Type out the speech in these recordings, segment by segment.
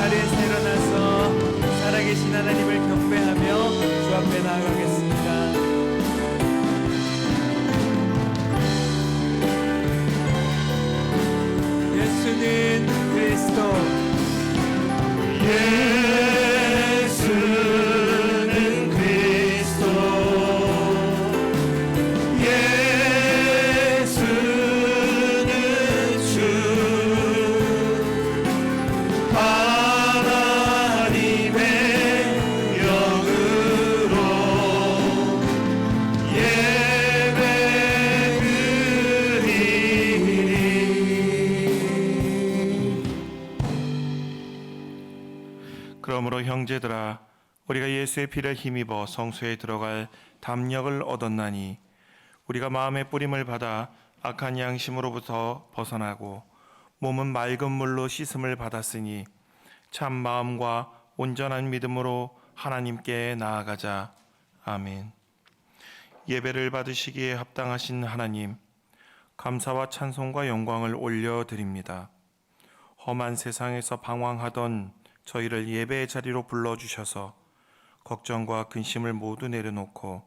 자리에서 일어나서 살아계신 하나님을 경배하며 주 앞에 나아가겠습니다. 예수는 그리스도. 예수는 그리스도. 예수는 주. 하나님의 영으로 예배 드리리. 그러므로 형제들아, 우리가 예수의 피를 힘입어 성소에 들어갈 담력을 얻었나니 우리가 마음의 뿌림을 받아 악한 양심으로부터 벗어나고 몸은 맑은 물로 씻음을 받았으니 참 마음과 온전한 믿음으로 하나님께 나아가자. 아멘. 예배를 받으시기에 합당하신 하나님, 감사와 찬송과 영광을 올려드립니다. 험한 세상에서 방황하던 저희를 예배의 자리로 불러주셔서 걱정과 근심을 모두 내려놓고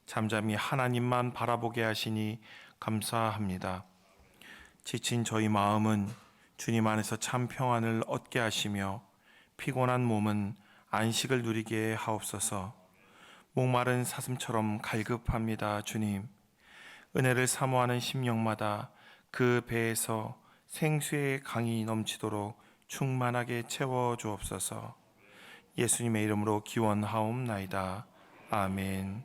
잠잠히 하나님만 바라보게 하시니 감사합니다. 지친 저희 마음은 주님 안에서 참 평안을 얻게 하시며 피곤한 몸은 안식을 누리게 하옵소서. 목마른 사슴처럼 갈급합니다. 주님, 은혜를 사모하는 심령마다 그 배에서 생수의 강이 넘치도록 충만하게 채워주옵소서. 예수님의 이름으로 기원하옵나이다. 아멘.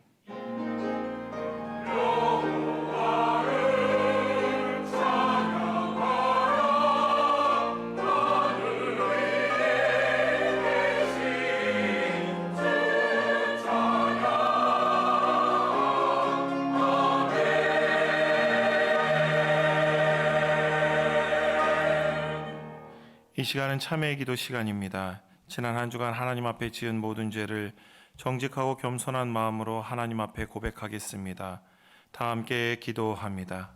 이 시간은 참회의 기도 시간입니다. 지난 한 주간 하나님 앞에 지은 모든 죄를 정직하고 겸손한 마음으로 하나님 앞에 고백하겠습니다. 다 함께 기도합니다.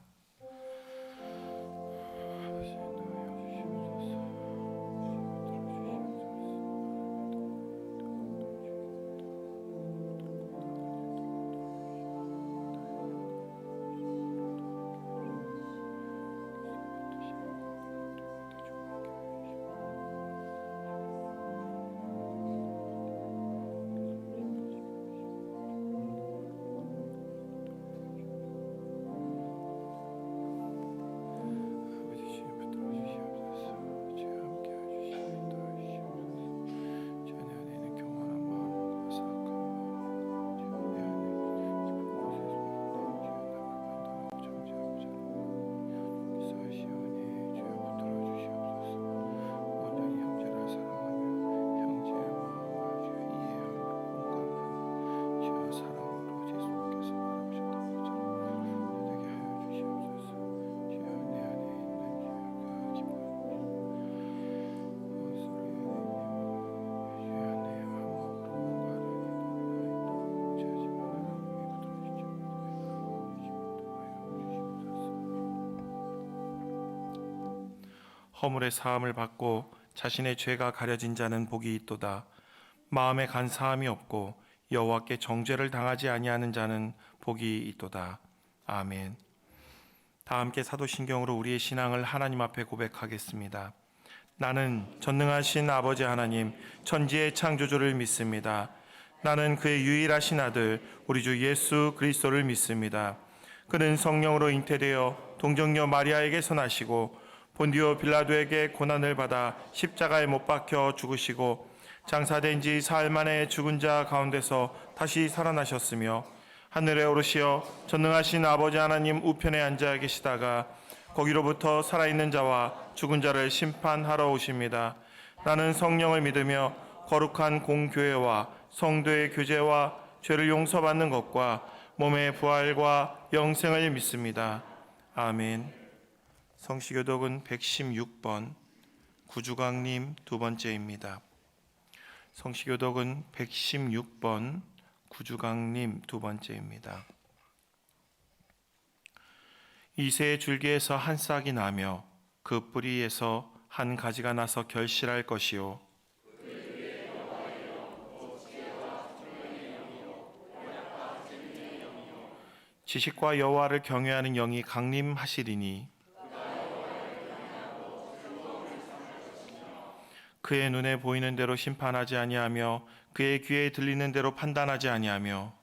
허물의 사함을 받고 자신의 죄가 가려진 자는 복이 있도다. 마음에 간사함이 없고 여호와께 정죄를 당하지 아니하는 자는 복이 있도다. 아멘. 다 함께 사도신경으로 우리의 신앙을 하나님 앞에 고백하겠습니다. 나는 전능하신 아버지 하나님, 천지의 창조주를 믿습니다. 나는 그의 유일하신 아들 우리 주 예수 그리스도를 믿습니다. 그는 성령으로 잉태되어 동정녀 마리아에게서 나시고 본디오 빌라도에게 고난을 받아 십자가에 못 박혀 죽으시고 장사된 지 사흘 만에 죽은 자 가운데서 다시 살아나셨으며 하늘에 오르시어 전능하신 아버지 하나님 우편에 앉아 계시다가 거기로부터 살아있는 자와 죽은 자를 심판하러 오십니다. 나는 성령을 믿으며 거룩한 공교회와 성도의 교제와 죄를 용서받는 것과 몸의 부활과 영생을 믿습니다. 아멘. 성시교독은 116번 구주강님 두 번째입니다. 성시교독은 116번 구주강님 두 번째입니다. 이새의 줄기에서 한 싹이 나며 그 뿌리에서 한 가지가 나서 결실할 것이요 지식과 여호와를 경외하는 영이 강림하시리니 그의 눈에 보이는 대로 심판하지 아니하며 그의 귀에 들리는 대로 판단하지 아니하며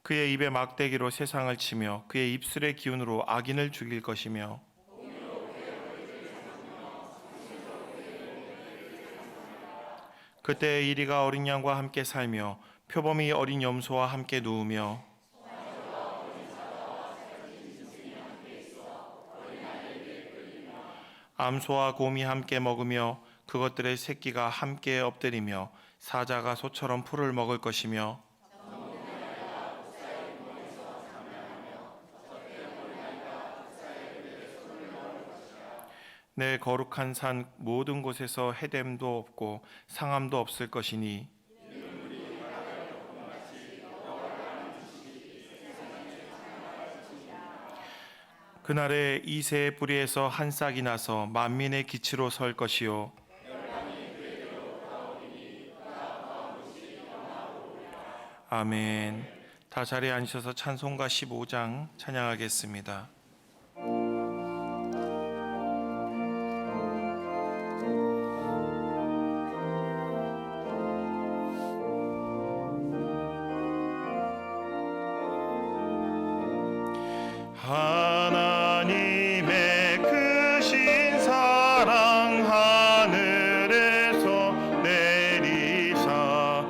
그의 입에 막대기로 세상을 치며 그의 입술의 기운으로 악인을 죽일 것이며 그때 이리가 어린 양과 함께 살며 표범이 어린 염소와 함께 누우며 암소와 곰이 함께 먹으며 그것들의 새끼가 함께 엎드리며 사자가 소처럼 풀을 먹을 것이며 내 거룩한 산 모든 곳에서 해됨도 없고 상함도 없을 것이니 그날에 이새의 뿌리에서 한 싹이 나서 만민의 기치로 설 것이요 아멘. 다 자리에 앉으셔서 찬송가 15장 찬양하겠습니다. 하나님의 크신 사랑 하늘에서 내리사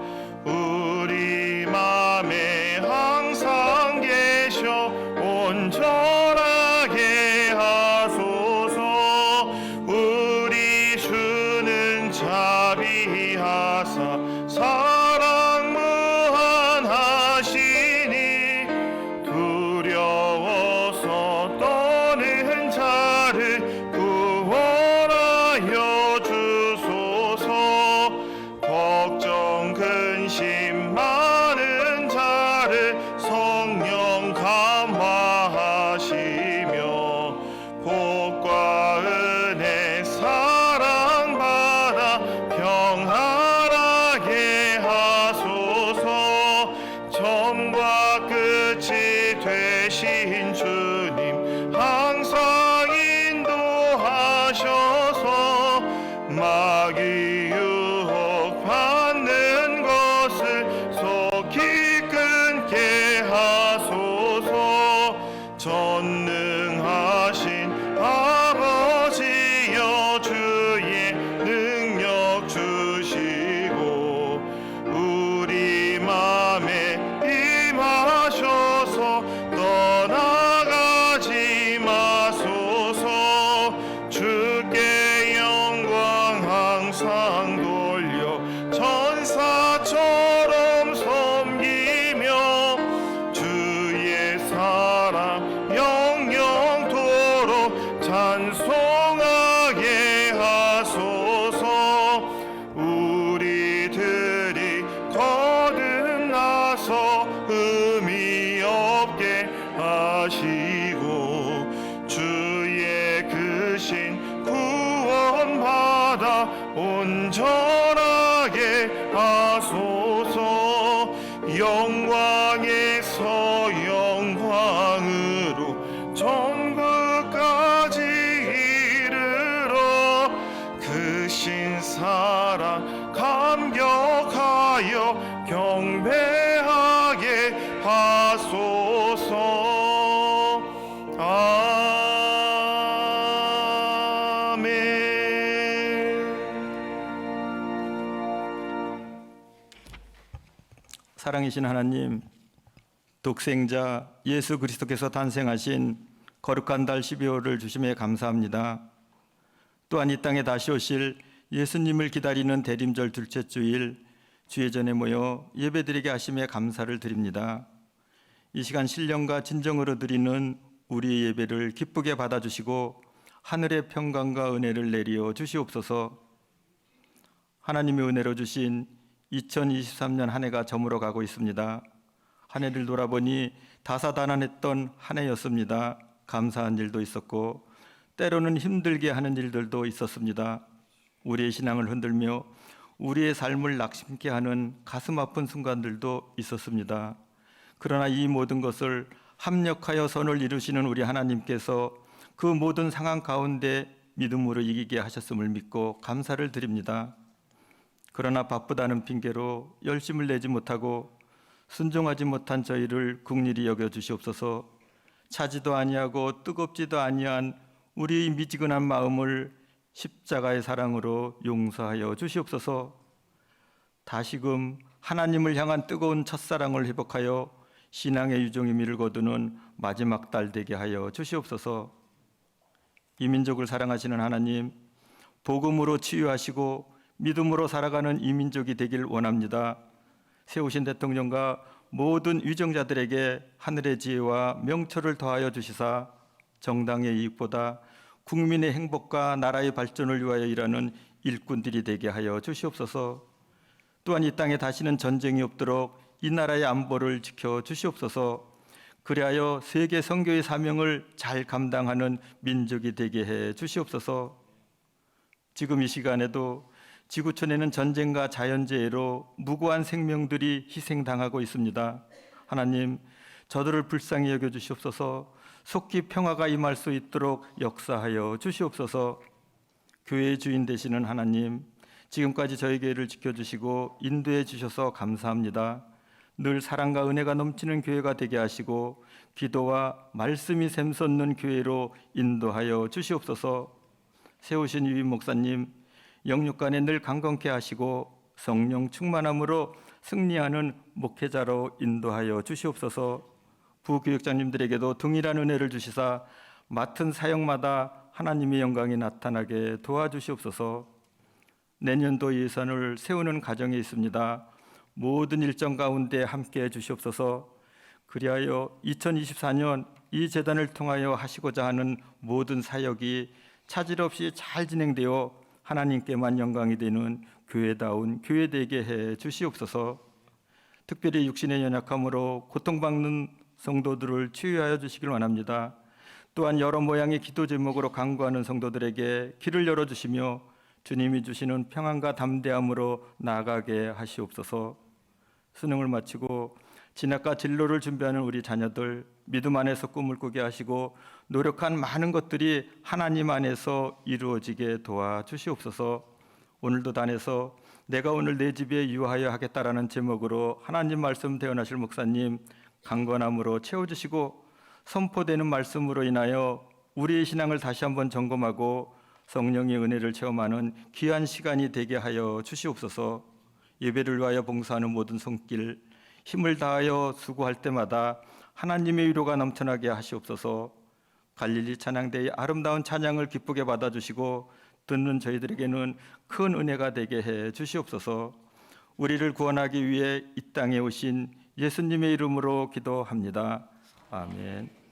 우리 맘에 항상 계셔 온전하게 하소서. 우리 주는 자비하사 사랑 무한하시니 두려워서 떠는 자를 구원하여 주소서. 걱정 근심 많은 자를 성령 감화하시며 복과 은혜 사랑받아 평안하게 하소서. 처음과 끝이 되신 주님 항상 인도하셔서 마귀 유혹 받는 것을 속히 끊게 하소서. 전능하신 아버지여 주의 능력 주시고 우리 맘에 임하셔서 떠나가지 마소서. 주께 영광 항상 돌려 천사처럼 섬기며 주의 사랑 영영토록 찬송하게 하소서. 우리들이 거듭나서 의미 없게 하시고 주의 크신 구원받아 온전하게 하소서. 영광에서 영광으로 천국까지 이르러 크신 사랑 감격하여 경배하게 하소서. 사랑이신 하나님, 독생자 예수 그리스도께서 탄생하신 거룩한 달 12월을 주심에 감사합니다. 또한 이 땅에 다시 오실 예수님을 기다리는 대림절 둘째 주일 주예전에 모여 예배드리게 하심에 감사를 드립니다. 이 시간 신령과 진정으로 드리는 우리의 예배를 기쁘게 받아주시고 하늘의 평강과 은혜를 내리어 주시옵소서. 하나님의 은혜로 주신 2023년 한 해가 저물어 가고 있습니다. 한 해를 돌아보니 다사다난했던 한 해였습니다. 감사한 일도 있었고 때로는 힘들게 하는 일들도 있었습니다. 우리의 신앙을 흔들며 우리의 삶을 낙심케 하는 가슴 아픈 순간들도 있었습니다. 그러나 이 모든 것을 합력하여 선을 이루시는 우리 하나님께서 그 모든 상황 가운데 믿음으로 이기게 하셨음을 믿고 감사를 드립니다. 그러나 바쁘다는 핑계로 열심을 내지 못하고 순종하지 못한 저희를 긍휼히 여겨 주시옵소서. 차지도 아니하고 뜨겁지도 아니한 우리의 미지근한 마음을 십자가의 사랑으로 용서하여 주시옵소서. 다시금 하나님을 향한 뜨거운 첫사랑을 회복하여 신앙의 유종의미를 거두는 마지막 달 되게 하여 주시옵소서. 이 민족을 사랑하시는 하나님, 복음으로 치유하시고 믿음으로 살아가는 이 민족이 되길 원합니다. 세우신 대통령과 모든 위정자들에게 하늘의 지혜와 명철을 더하여 주시사 정당의 이익보다 국민의 행복과 나라의 발전을 위하여 일하는 일꾼들이 되게 하여 주시옵소서. 또한 이 땅에 다시는 전쟁이 없도록 이 나라의 안보를 지켜 주시옵소서. 그리하여 세계 선교의 사명을 잘 감당하는 민족이 되게 해 주시옵소서. 지금 이 시간에도 지구촌에는 전쟁과 자연재해로 무고한 생명들이 희생당하고 있습니다. 하나님, 저들을 불쌍히 여겨 주시옵소서. 속히 평화가 임할 수 있도록 역사하여 주시옵소서. 교회의 주인 되시는 하나님, 지금까지 저희 교회를 지켜주시고 인도해 주셔서 감사합니다. 늘 사랑과 은혜가 넘치는 교회가 되게 하시고 기도와 말씀이 샘솟는 교회로 인도하여 주시옵소서. 세우신 유임 목사님, 영육간에 늘 강건케 하시고 성령 충만함으로 승리하는 목회자로 인도하여 주시옵소서. 부교육장님들에게도 동일한 은혜를 주시사 맡은 사역마다 하나님의 영광이 나타나게 도와주시옵소서. 내년도 예산을 세우는 과정에 있습니다. 모든 일정 가운데 함께해 주시옵소서. 그리하여 2024년 이 재단을 통하여 하시고자 하는 모든 사역이 차질 없이 잘 진행되어 하나님께만 영광이 되는 교회다운 교회되게 해 주시옵소서. 특별히 육신의 연약함으로 고통받는 성도들을 치유하여 주시길 원합니다. 또한 여러 모양의 기도 제목으로 간구하는 성도들에게 길을 열어주시며 주님이 주시는 평안과 담대함으로 나아가게 하시옵소서. 수능을 마치고 진학과 진로를 준비하는 우리 자녀들 믿음 안에서 꿈을 꾸게 하시고 노력한 많은 것들이 하나님 안에서 이루어지게 도와주시옵소서. 오늘도 단에서 내가 오늘 내 집에 유하여 하겠다라는 제목으로 하나님 말씀 대언하실 목사님 강건함으로 채워주시고 선포되는 말씀으로 인하여 우리의 신앙을 다시 한번 점검하고 성령의 은혜를 체험하는 귀한 시간이 되게 하여 주시옵소서. 예배를 위하여 봉사하는 모든 손길 힘을 다하여 수고할 때마다 하나님의 위로가 넘쳐나게 하시옵소서. 갈릴리 찬양대의 아름다운 찬양을 기쁘게 받아주시고 듣는 저희들에게는 큰 은혜가 되게 해 주시옵소서. 우리를 구원하기 위해 이 땅에 오신 예수님의 이름으로 기도합니다. 아멘.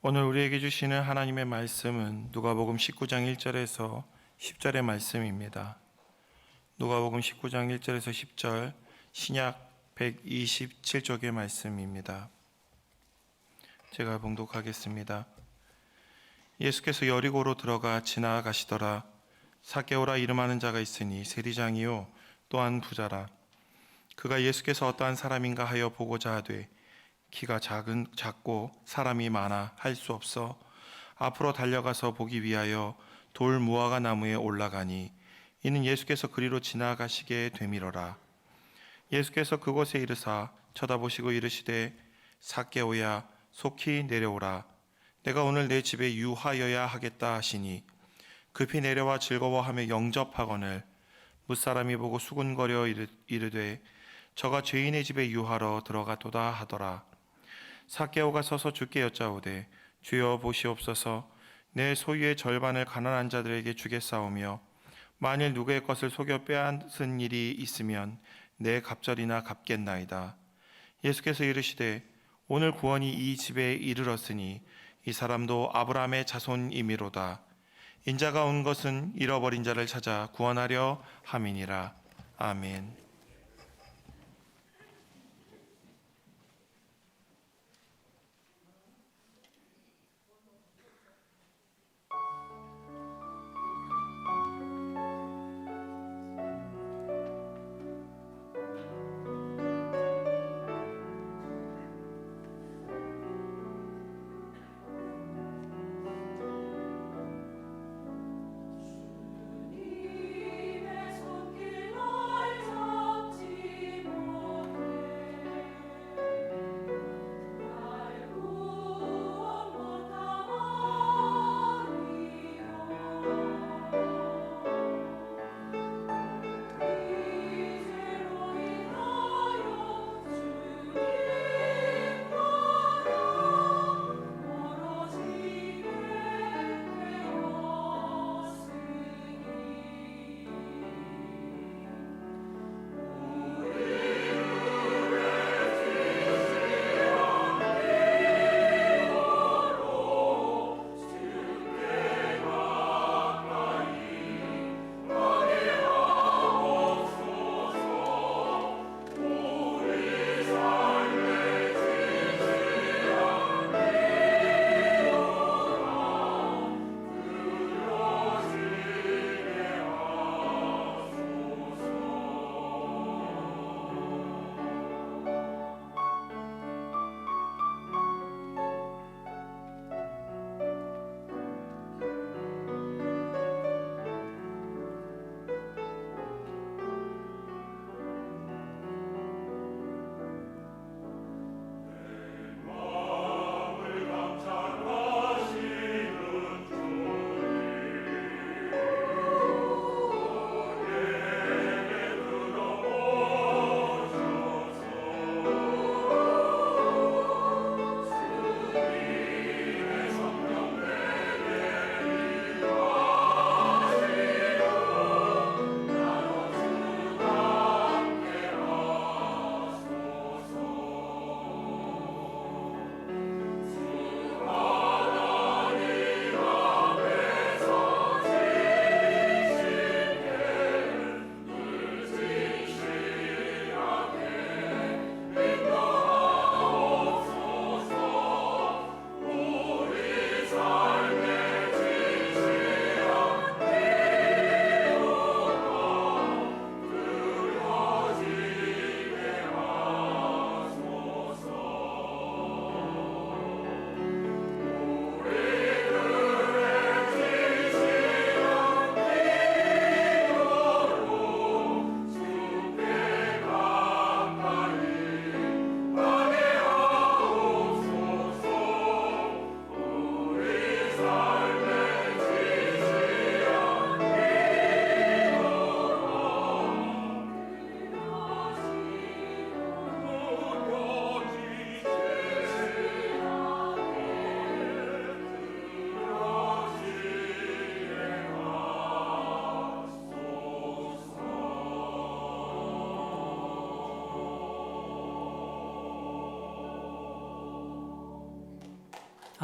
오늘 우리에게 주시는 하나님의 말씀은 누가복음 19장 1절에서 10절의 말씀입니다. 누가복음 19장 1절에서 10절 신약 127쪽의 말씀입니다. 제가 봉독하겠습니다. 예수께서 여리고로 들어가 지나가시더라. 삭개오라 이름하는 자가 있으니 세리장이요 또한 부자라. 그가 예수께서 어떠한 사람인가 하여 보고자 하되 키가 작고 사람이 많아 할 수 없어 앞으로 달려가서 보기 위하여 돌 무화과 나무에 올라가니 이는 예수께서 그리로 지나가시게 되밀어라. 예수께서 그곳에 이르사 쳐다보시고 이르시되 삭개오야 속히 내려오라. 내가 오늘 내 집에 유하여야 하겠다 하시니 급히 내려와 즐거워하며 영접하거늘 무사람이 보고 수군거려 이르되 저가 죄인의 집에 유하러 들어가도다 하더라. 삭개오가 서서 주께 여짜오되 주여 보시옵소서. 내 소유의 절반을 가난한 자들에게 주겠사오며 만일 누구의 것을 속여 빼앗은 일이 있으면 내 갑절이나 갚겠나이다. 예수께서 이르시되 오늘 구원이 이 집에 이르렀으니 이 사람도 아브라함의 자손이미로다. 인자가 온 것은 잃어버린 자를 찾아 구원하려 함이니라. 아멘.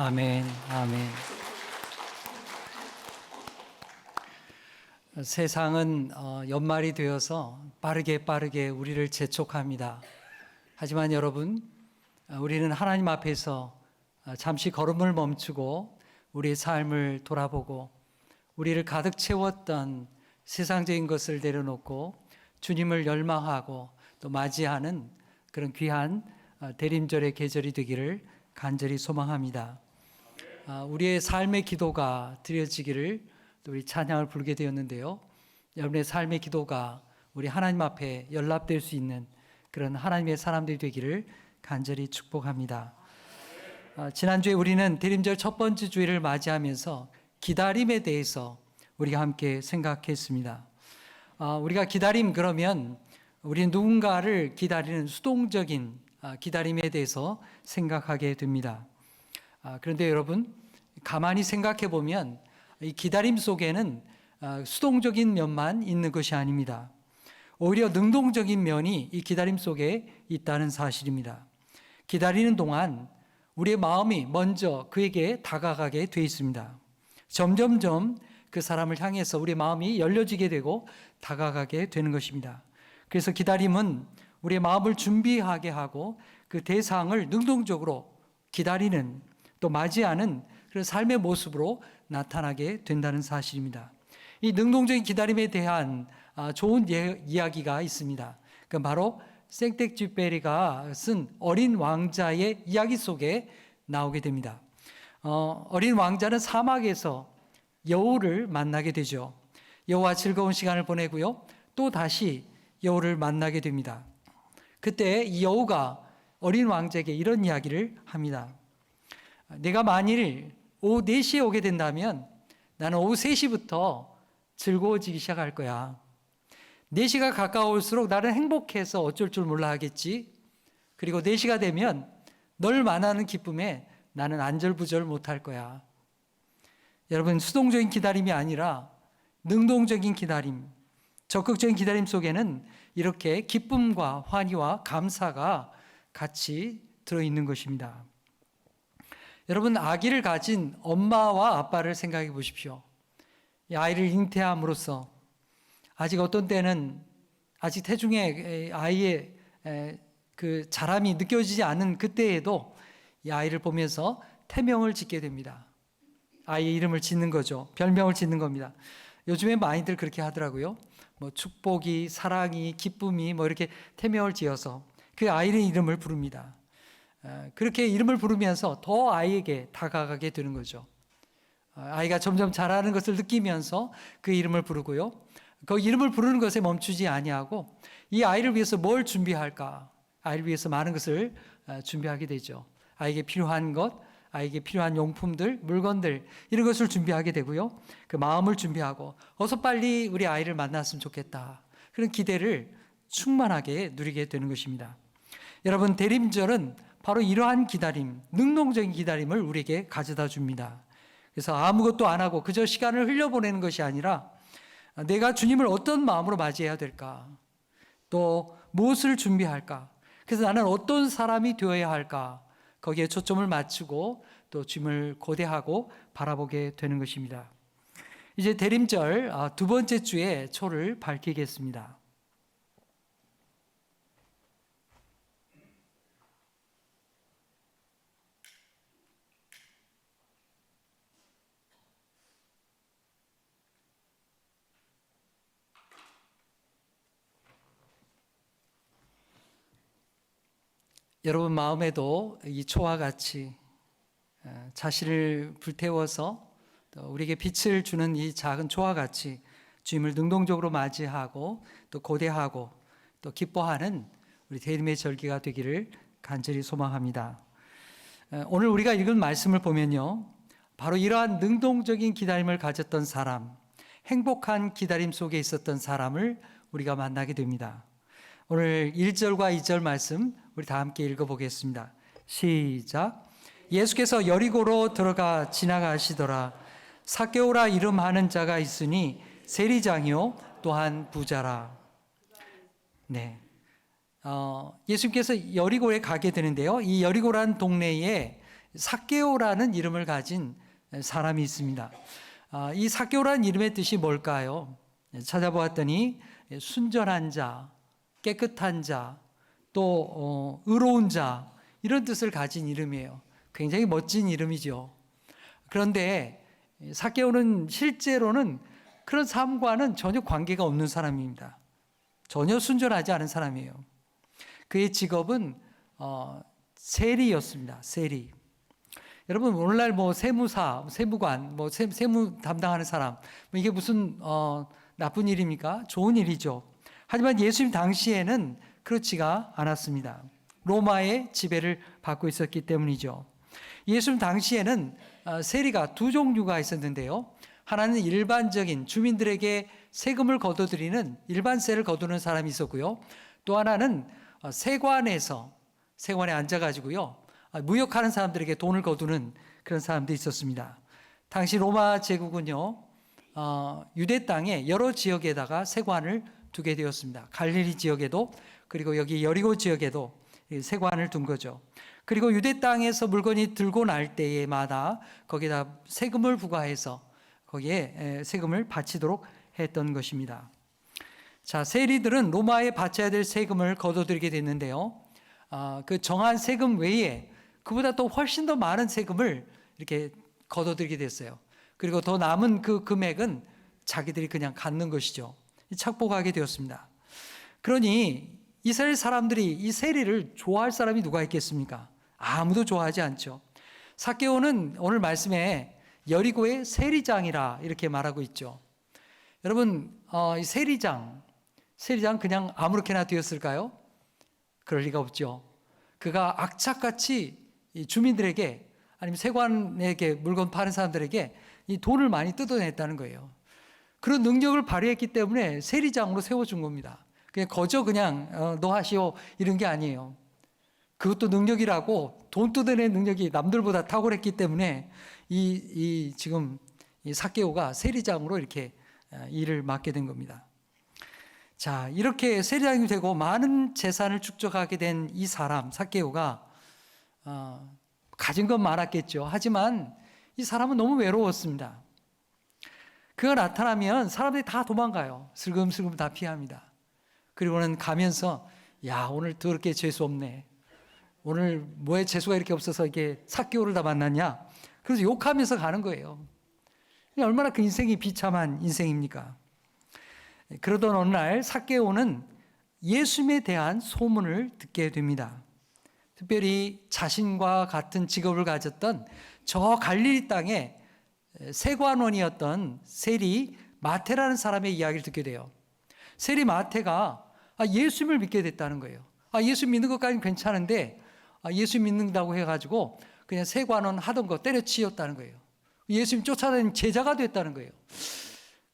아멘, 아멘. 세상은 연말이 되어서 빠르게 우리를 재촉합니다. 하지만 여러분, 우리는 하나님 앞에서 잠시 걸음을 멈추고 우리의 삶을 돌아보고 우리를 가득 채웠던 세상적인 것을 내려놓고 주님을 열망하고 또 맞이하는 그런 귀한 대림절의 계절이 되기를 간절히 소망합니다. 우리의 삶의 기도가 드려지기를 또 우리 찬양을 부르게 되었는데요. 여러분의 삶의 기도가 우리 하나님 앞에 연락될 수 있는 그런 하나님의 사람들이 되기를 간절히 축복합니다. 지난주에 우리는 대림절 첫 번째 주일을 맞이하면서 기다림에 대해서 우리가 함께 생각했습니다. 우리가 기다림 그러면 우리는 누군가를 기다리는 수동적인 기다림에 대해서 생각하게 됩니다. 그런데 여러분, 가만히 생각해 보면 이 기다림 속에는 수동적인 면만 있는 것이 아닙니다. 오히려 능동적인 면이 이 기다림 속에 있다는 사실입니다. 기다리는 동안 우리의 마음이 먼저 그에게 다가가게 돼 있습니다. 점점점 그 사람을 향해서 우리의 마음이 열려지게 되고 다가가게 되는 것입니다. 그래서 기다림은 우리의 마음을 준비하게 하고 그 대상을 능동적으로 기다리는, 또 맞이하는 그런 삶의 모습으로 나타나게 된다는 사실입니다. 이 능동적인 기다림에 대한 좋은 이야기가 있습니다. 그 바로 생텍쥐페리가 쓴 어린 왕자의 이야기 속에 나오게 됩니다. 어린 왕자는 사막에서 여우를 만나게 되죠. 여우와 즐거운 시간을 보내고요, 또 다시 여우를 만나게 됩니다. 그때 이 여우가 어린 왕자에게 이런 이야기를 합니다. 내가 만일 오후 4시에 오게 된다면 나는 오후 3시부터 즐거워지기 시작할 거야. 4시가 가까울수록 나는 행복해서 어쩔 줄 몰라 하겠지. 그리고 4시가 되면 널 만나는 기쁨에 나는 안절부절 못할 거야. 여러분, 수동적인 기다림이 아니라 능동적인 기다림, 적극적인 기다림 속에는 이렇게 기쁨과 환희와 감사가 같이 들어있는 것입니다. 여러분, 아기를 가진 엄마와 아빠를 생각해 보십시오. 이 아이를 잉태함으로써 아직 어떤 때는 아직 태중에 아이의 그 자람이 느껴지지 않은 그때에도 이 아이를 보면서 태명을 짓게 됩니다. 아이의 이름을 짓는 거죠. 별명을 짓는 겁니다. 요즘에 많이들 그렇게 하더라고요. 뭐 축복이, 사랑이, 기쁨이 뭐 이렇게 태명을 지어서 그 아이의 이름을 부릅니다. 그렇게 이름을 부르면서 더 아이에게 다가가게 되는 거죠. 아이가 점점 자라는 것을 느끼면서 그 이름을 부르고요, 그 이름을 부르는 것에 멈추지 아니하고 이 아이를 위해서 뭘 준비할까, 아이를 위해서 많은 것을 준비하게 되죠. 아이에게 필요한 것, 아이에게 필요한 용품들, 물건들, 이런 것을 준비하게 되고요, 그 마음을 준비하고 어서 빨리 우리 아이를 만났으면 좋겠다, 그런 기대를 충만하게 누리게 되는 것입니다. 여러분, 대림절은 바로 이러한 기다림, 능동적인 기다림을 우리에게 가져다 줍니다. 그래서 아무것도 안 하고 그저 시간을 흘려보내는 것이 아니라 내가 주님을 어떤 마음으로 맞이해야 될까, 또 무엇을 준비할까, 그래서 나는 어떤 사람이 되어야 할까, 거기에 초점을 맞추고 또 주님을 고대하고 바라보게 되는 것입니다. 이제 대림절 두 번째 주에 초를 밝히겠습니다. 여러분 마음에도 이 초와 같이 자신을 불태워서 또 우리에게 빛을 주는 이 작은 초와 같이 주님을 능동적으로 맞이하고 또 고대하고 또 기뻐하는 우리 대림의 절기가 되기를 간절히 소망합니다. 오늘 우리가 읽은 말씀을 보면요, 바로 이러한 능동적인 기다림을 가졌던 사람, 행복한 기다림 속에 있었던 사람을 우리가 만나게 됩니다. 오늘 1절과 2절 말씀 우리 다 함께 읽어보겠습니다. 시작. 예수께서 여리고로 들어가 지나가시더라. 삭개오라 이름하는 자가 있으니 세리장이요 또한 부자라. 네, 예수님께서 여리고에 가게 되는데요, 이 여리고라는 동네에 삭개오라는 이름을 가진 사람이 있습니다. 이 삭개오라는 이름의 뜻이 뭘까요? 찾아보았더니 순전한 자, 깨끗한 자, 또 의로운 자, 이런 뜻을 가진 이름이에요. 굉장히 멋진 이름이죠. 그런데 삭개오는 실제로는 그런 삶과는 전혀 관계가 없는 사람입니다. 전혀 순전하지 않은 사람이에요. 그의 직업은 세리였습니다. 세리. 여러분, 오늘날 뭐 세무사, 세무관, 뭐 세무 담당하는 사람, 뭐 이게 무슨 나쁜 일입니까? 좋은 일이죠. 하지만 예수님 당시에는 그렇지가 않았습니다. 로마의 지배를 받고 있었기 때문이죠. 예수님 당시에는 세리가 두 종류가 있었는데요, 하나는 일반적인 주민들에게 세금을 거둬들이는 일반세를 거두는 사람이 있었고요, 또 하나는 세관에 앉아가지고요, 무역하는 사람들에게 돈을 거두는 그런 사람들이 있었습니다. 당시 로마 제국은요, 유대 땅의 여러 지역에다가 세관을 두게 되었습니다. 갈릴리 지역에도, 그리고 여기 여리고 지역에도 세관을 둔 거죠. 그리고 유대 땅에서 물건이 들고 날 때마다 거기다 세금을 부과해서 거기에 세금을 바치도록 했던 것입니다. 자, 세리들은 로마에 바쳐야 될 세금을 거둬들이게 됐는데요. 그 정한 세금 외에 그보다 또 훨씬 더 많은 세금을 이렇게 거둬들이게 됐어요. 그리고 더 남은 그 금액은 자기들이 그냥 갖는 것이죠. 착복하게 되었습니다. 그러니 이스라엘 사람들이 이 세리를 좋아할 사람이 누가 있겠습니까? 아무도 좋아하지 않죠. 삭개오는 오늘 말씀에 여리고의 세리장이라 이렇게 말하고 있죠. 여러분, 이 세리장 그냥 아무렇게나 되었을까요? 그럴 리가 없죠. 그가 악착같이 이 주민들에게, 아니면 세관에게 물건 파는 사람들에게 이 돈을 많이 뜯어냈다는 거예요. 그런 능력을 발휘했기 때문에 세리장으로 세워준 겁니다. 그냥 거저 그냥 너 하시오 이런 게 아니에요. 그것도 능력이라고, 돈 뜯어내는 능력이 남들보다 탁월했기 때문에 지금 이 삭개오가 세리장으로 이렇게 일을 맡게 된 겁니다. 자, 이렇게 세리장이 되고 많은 재산을 축적하게 된 이 사람 삭개오가 가진 건 많았겠죠. 하지만 이 사람은 너무 외로웠습니다. 그가 나타나면 사람들이 다 도망가요. 슬금슬금 다 피합니다. 그리고는 가면서, 야, 오늘 더럽게 재수 없네. 오늘 뭐에 재수가 이렇게 없어서 이게 삭개오를 다 만났냐? 그래서 욕하면서 가는 거예요. 얼마나 그 인생이 비참한 인생입니까? 그러던 어느 날 삭개오는 예수님에 대한 소문을 듣게 됩니다. 특별히 자신과 같은 직업을 가졌던 저 갈릴리 땅의 세관원이었던 세리 마태라는 사람의 이야기를 듣게 돼요. 세리 마태가 예수님을 믿게 됐다는 거예요. 예수 믿는 것까지는 괜찮은데 예수 믿는다고 해가지고 그냥 세관원 하던 거 때려치웠다는 거예요. 예수님 쫓아다니는 제자가 됐다는 거예요.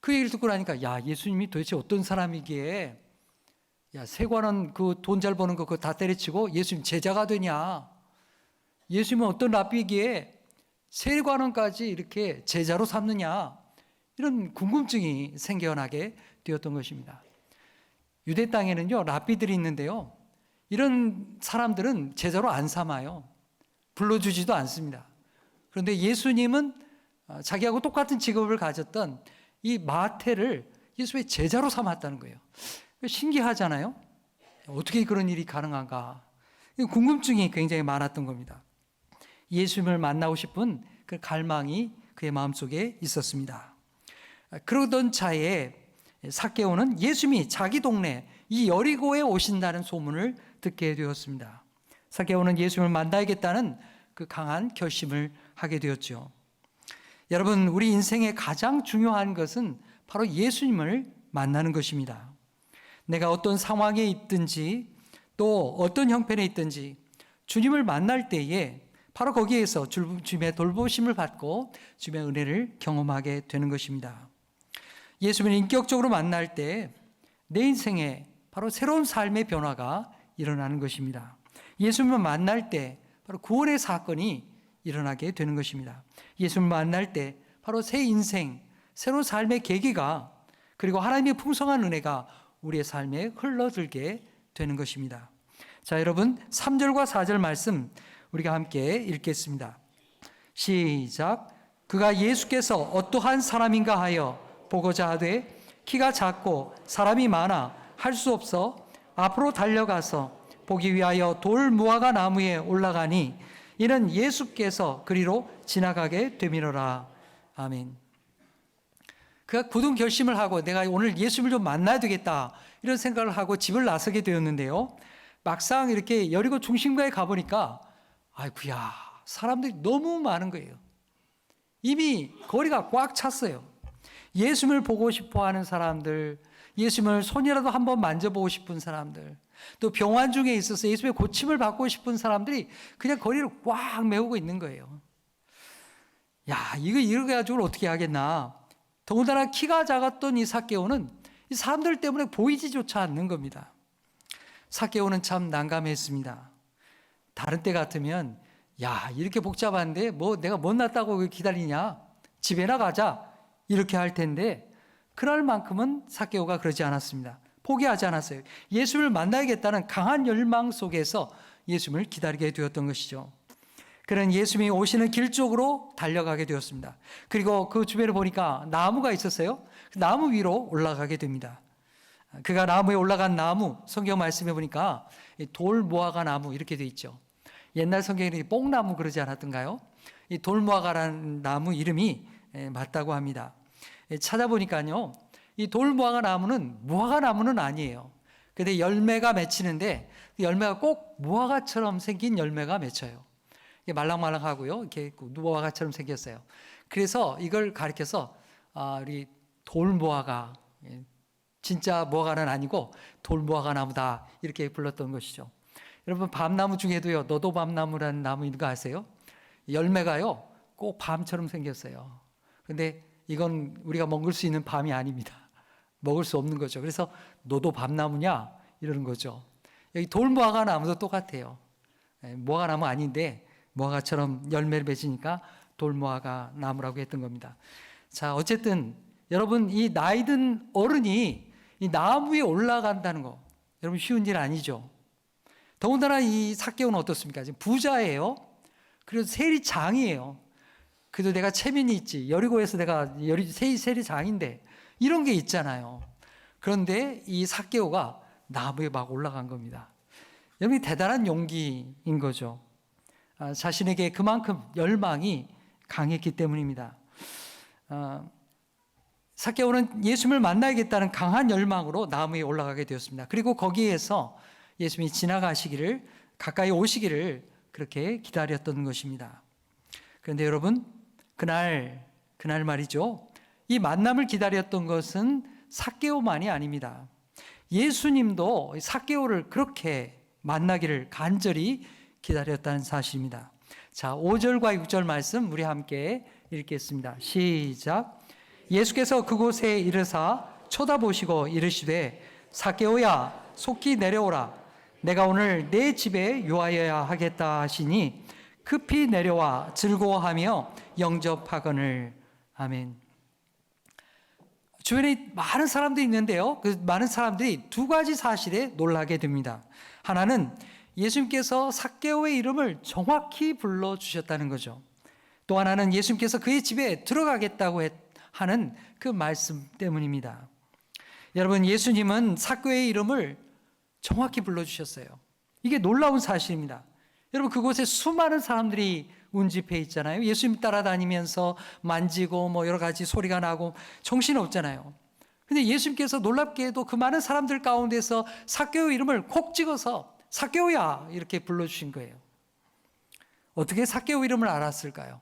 그 얘기를 듣고 나니까, 야, 예수님이 도대체 어떤 사람이기에, 야, 세관원 그 돈 잘 버는 거 그거 다 때려치고 예수님 제자가 되냐? 예수님은 어떤 랍비기에 세관원까지 이렇게 제자로 삼느냐? 이런 궁금증이 생겨나게 되었던 것입니다. 유대 땅에는요, 랍비들이 있는데요, 이런 사람들은 제자로 안 삼아요. 불러주지도 않습니다. 그런데 예수님은 자기하고 똑같은 직업을 가졌던 이 마태를 예수의 제자로 삼았다는 거예요. 신기하잖아요. 어떻게 그런 일이 가능한가? 궁금증이 굉장히 많았던 겁니다. 예수님을 만나고 싶은 그 갈망이 그의 마음속에 있었습니다. 그러던 차에 삭개오는 예수님이 자기 동네 이 여리고에 오신다는 소문을 듣게 되었습니다. 삭개오는 예수님을 만나야겠다는 그 강한 결심을 하게 되었죠. 여러분, 우리 인생의 가장 중요한 것은 바로 예수님을 만나는 것입니다. 내가 어떤 상황에 있든지 또 어떤 형편에 있든지 주님을 만날 때에 바로 거기에서 주님의 돌보심을 받고 주님의 은혜를 경험하게 되는 것입니다. 예수님을 인격적으로 만날 때 내 인생에 바로 새로운 삶의 변화가 일어나는 것입니다. 예수님을 만날 때 바로 구원의 사건이 일어나게 되는 것입니다. 예수님을 만날 때 바로 새 인생, 새로운 삶의 계기가, 그리고 하나님의 풍성한 은혜가 우리의 삶에 흘러들게 되는 것입니다. 자, 여러분, 3절과 4절 말씀 우리가 함께 읽겠습니다. 시작. 그가 예수께서 어떠한 사람인가 하여 보고자 하되 키가 작고 사람이 많아 할 수 없어 앞으로 달려가서 보기 위하여 돌 무화과 나무에 올라가니 이는 예수께서 그리로 지나가게 되미로라. 아멘. 그가 굳은 결심을 하고 내가 오늘 예수님을 좀 만나야 되겠다 이런 생각을 하고 집을 나서게 되었는데요, 막상 이렇게 여리고 중심가에 가보니까 아이쿠야, 사람들이 너무 많은 거예요. 이미 거리가 꽉 찼어요. 예수님을 보고 싶어하는 사람들, 예수님을 손이라도 한번 만져보고 싶은 사람들, 또 병환 중에 있어서 예수님의 고침을 받고 싶은 사람들이 그냥 거리를 꽉 메우고 있는 거예요. 야, 이거 가지고 어떻게 하겠나. 더군다나 키가 작았던 이 삭개오는 이 사람들 때문에 보이지조차 않는 겁니다. 삭개오는 참 난감했습니다. 다른 때 같으면 야, 이렇게 복잡한데 뭐 내가 못났다고 기다리냐? 집에나 가자. 이렇게 할 텐데 그럴 만큼은 삭개오가 그러지 않았습니다. 포기하지 않았어요. 예수를 만나야겠다는 강한 열망 속에서 예수님을 기다리게 되었던 것이죠. 그는 예수님이 오시는 길 쪽으로 달려가게 되었습니다. 그리고 그 주변에 보니까 나무가 있었어요. 그 나무 위로 올라가게 됩니다. 그가 나무에 올라간 나무, 성경 말씀해 보니까 돌무화과 나무 이렇게 돼 있죠. 옛날 성경에 뽕나무 그러지 않았던가요? 이 돌무화과라는 나무 이름이 맞다고 합니다. 찾아보니까요, 이 돌무화과 나무는 무화과 나무는 아니에요. 근데 열매가 맺히는데 열매가 꼭 무화과처럼 생긴 열매가 맺혀요. 말랑말랑하고요, 이렇게 무화과처럼 생겼어요. 그래서 이걸 가리켜서 우리 돌무화과, 진짜 무화과는 아니고 돌무화과 나무다 이렇게 불렀던 것이죠. 여러분 밤나무 중에도요, 너도 밤나무라는 나무 있는 거 아세요? 열매가요 꼭 밤처럼 생겼어요. 근데 이건 우리가 먹을 수 있는 밤이 아닙니다. 먹을 수 없는 거죠. 그래서 너도 밤나무냐 이러는 거죠. 여기 돌무화과 나무도 똑같아요. 무화과 나무 아닌데 무화과처럼 열매를 맺으니까 돌무화과 나무라고 했던 겁니다. 자, 어쨌든 여러분 이 나이든 어른이 이 나무 위에 올라간다는 거 여러분 쉬운 일 아니죠. 더군다나 이 삭개오는 어떻습니까? 지금 부자예요. 그래서 세리장이에요. 그래도 내가 체면이 있지. 여리고에서 내가 세리장인데 이런 게 있잖아요. 그런데 이 삭개오가 나무에 막 올라간 겁니다. 여러분 대단한 용기인 거죠. 자신에게 그만큼 열망이 강했기 때문입니다. 삭개오는 예수님을 만나야겠다는 강한 열망으로 나무에 올라가게 되었습니다. 그리고 거기에서 예수님이 지나가시기를, 가까이 오시기를 그렇게 기다렸던 것입니다. 그런데 여러분, 그날 말이죠. 이 만남을 기다렸던 것은 삭개오만이 아닙니다. 예수님도 삭개오를 그렇게 만나기를 간절히 기다렸다는 사실입니다. 자, 5절과 6절 말씀 우리 함께 읽겠습니다. 시작. 예수께서 그곳에 이르사 쳐다보시고 이르시되 삭개오야 속히 내려오라. 내가 오늘 내 집에 유하여야 하겠다 하시니 급히 내려와 즐거워하며 영접하거늘. 아멘. 주변에 많은 사람들이 있는데요. 그 많은 사람들이 두 가지 사실에 놀라게 됩니다. 하나는 예수님께서 삭개오의 이름을 정확히 불러주셨다는 거죠. 또 하나는 예수님께서 그의 집에 들어가겠다고 하는 그 말씀 때문입니다. 여러분, 예수님은 삭개오의 이름을 정확히 불러주셨어요. 이게 놀라운 사실입니다. 여러분, 그곳에 수많은 사람들이 운집해 있잖아요. 예수님 따라다니면서 만지고 뭐 여러 가지 소리가 나고 정신없잖아요. 근데 예수님께서 놀랍게도 그 많은 사람들 가운데서 삭개오 이름을 콕 찍어서 삭개오야 이렇게 불러주신 거예요. 어떻게 삭개오 이름을 알았을까요?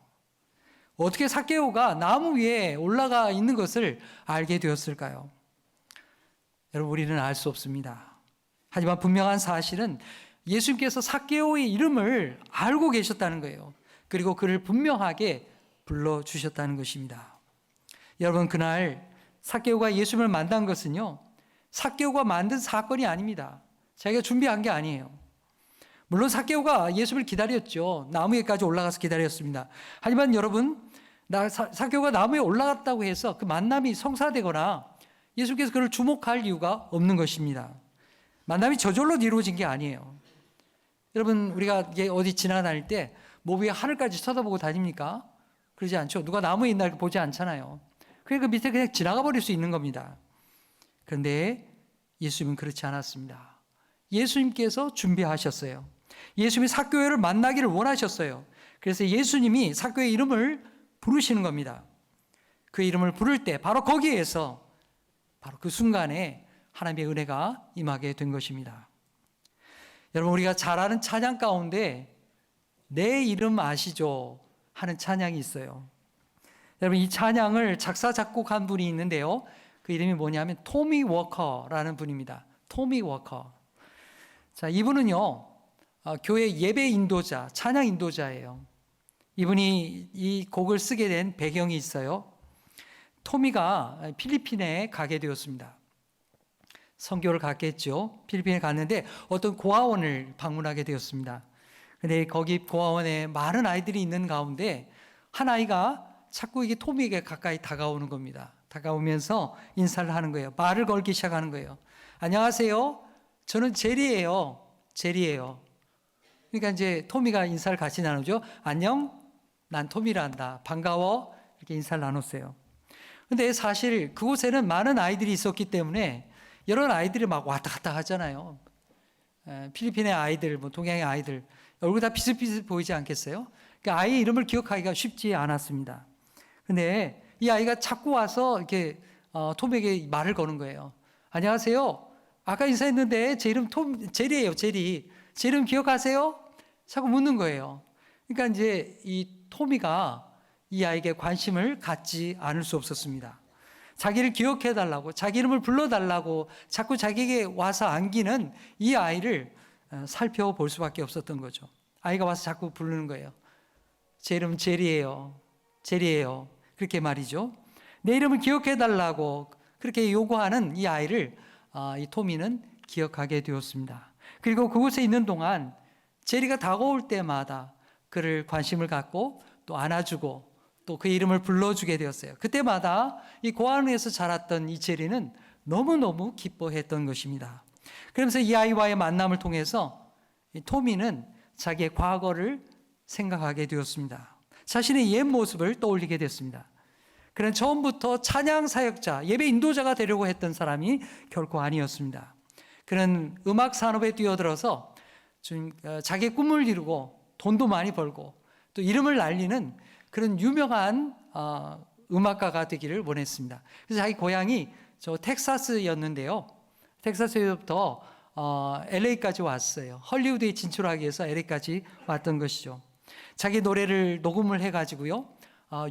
어떻게 삭개오가 나무 위에 올라가 있는 것을 알게 되었을까요? 여러분, 우리는 알 수 없습니다. 하지만 분명한 사실은 예수님께서 삭개오의 이름을 알고 계셨다는 거예요. 그리고 그를 분명하게 불러주셨다는 것입니다. 여러분, 그날 삭개오가 예수님을 만난 것은요, 삭개오가 만든 사건이 아닙니다. 자기가 준비한 게 아니에요. 물론 삭개오가 예수님을 기다렸죠. 나무에까지 올라가서 기다렸습니다. 하지만 여러분, 삭개오가 나무에 올라갔다고 해서 그 만남이 성사되거나 예수님께서 그를 주목할 이유가 없는 것입니다. 만남이 저절로 이루어진 게 아니에요. 여러분, 우리가 어디 지나다닐 때 뭐 위에 하늘까지 쳐다보고 다닙니까? 그러지 않죠. 누가 나무에 있나 보지 않잖아요. 그러니까 그 밑에 그냥 지나가 버릴 수 있는 겁니다. 그런데 예수님은 그렇지 않았습니다. 예수님께서 준비하셨어요. 예수님이 삭개오를 만나기를 원하셨어요. 그래서 예수님이 삭개오의 이름을 부르시는 겁니다. 그 이름을 부를 때 바로 거기에서 바로 그 순간에 하나님의 은혜가 임하게 된 것입니다. 여러분, 우리가 잘 아는 찬양 가운데 내 이름 아시죠? 하는 찬양이 있어요. 여러분, 이 찬양을 작사 작곡한 분이 있는데요. 그 이름이 뭐냐면 토미 워커라는 분입니다. 토미 워커. 자, 이분은요, 교회 예배 인도자, 찬양 인도자예요. 이분이 이 곡을 쓰게 된 배경이 있어요. 토미가 필리핀에 가게 되었습니다. 선교를 갔겠죠. 필리핀에 갔는데 어떤 고아원을 방문하게 되었습니다. 근데 거기 고아원에 많은 아이들이 있는 가운데 한 아이가 자꾸 이게 토미에게 가까이 다가오는 겁니다. 다가오면서 인사를 하는 거예요. 말을 걸기 시작하는 거예요. 안녕하세요. 저는 제리예요. 제리예요. 그러니까 이제 토미가 인사를 같이 나누죠. 안녕. 난 토미란다. 반가워. 이렇게 인사를 나눴어요. 근데 사실 그곳에는 많은 아이들이 있었기 때문에 여러 아이들이 막 왔다 갔다 하잖아요. 필리핀의 아이들, 뭐 동양의 아이들 얼굴 다 비슷비슷 보이지 않겠어요? 그러니까 아이 이름을 기억하기가 쉽지 않았습니다. 근데 이 아이가 자꾸 와서 이렇게 톰에게 말을 거는 거예요. 안녕하세요. 아까 인사했는데 제 이름 제리예요. 제리. 제 이름 기억하세요? 자꾸 묻는 거예요. 그러니까 이제 이 토미가 이 아이에게 관심을 갖지 않을 수 없었습니다. 자기를 기억해 달라고, 자기 이름을 불러 달라고 자꾸 자기에게 와서 안기는 이 아이를 살펴볼 수밖에 없었던 거죠. 아이가 와서 자꾸 부르는 거예요. 제 이름 제리예요. 제리예요. 그렇게 말이죠. 내 이름을 기억해 달라고 그렇게 요구하는 이 아이를 이 토미는 기억하게 되었습니다. 그리고 그곳에 있는 동안 제리가 다가올 때마다 그를 관심을 갖고 또 안아주고 또 그 이름을 불러주게 되었어요. 그때마다 이 고아원에서 자랐던 이 제리는 너무너무 기뻐했던 것입니다. 그러면서 이 아이와의 만남을 통해서 이 토미는 자기의 과거를 생각하게 되었습니다. 자신의 옛 모습을 떠올리게 됐습니다. 그는 처음부터 찬양 사역자, 예배 인도자가 되려고 했던 사람이 결코 아니었습니다. 그는 음악 산업에 뛰어들어서 자기의 꿈을 이루고 돈도 많이 벌고 또 이름을 날리는 그런 유명한 음악가가 되기를 원했습니다. 그래서 자기 고향이 저 텍사스였는데요. 텍사스에부터 LA까지 왔어요. 헐리우드에 진출하기 위해서 LA까지 왔던 것이죠. 자기 노래를 녹음을 해가지고요.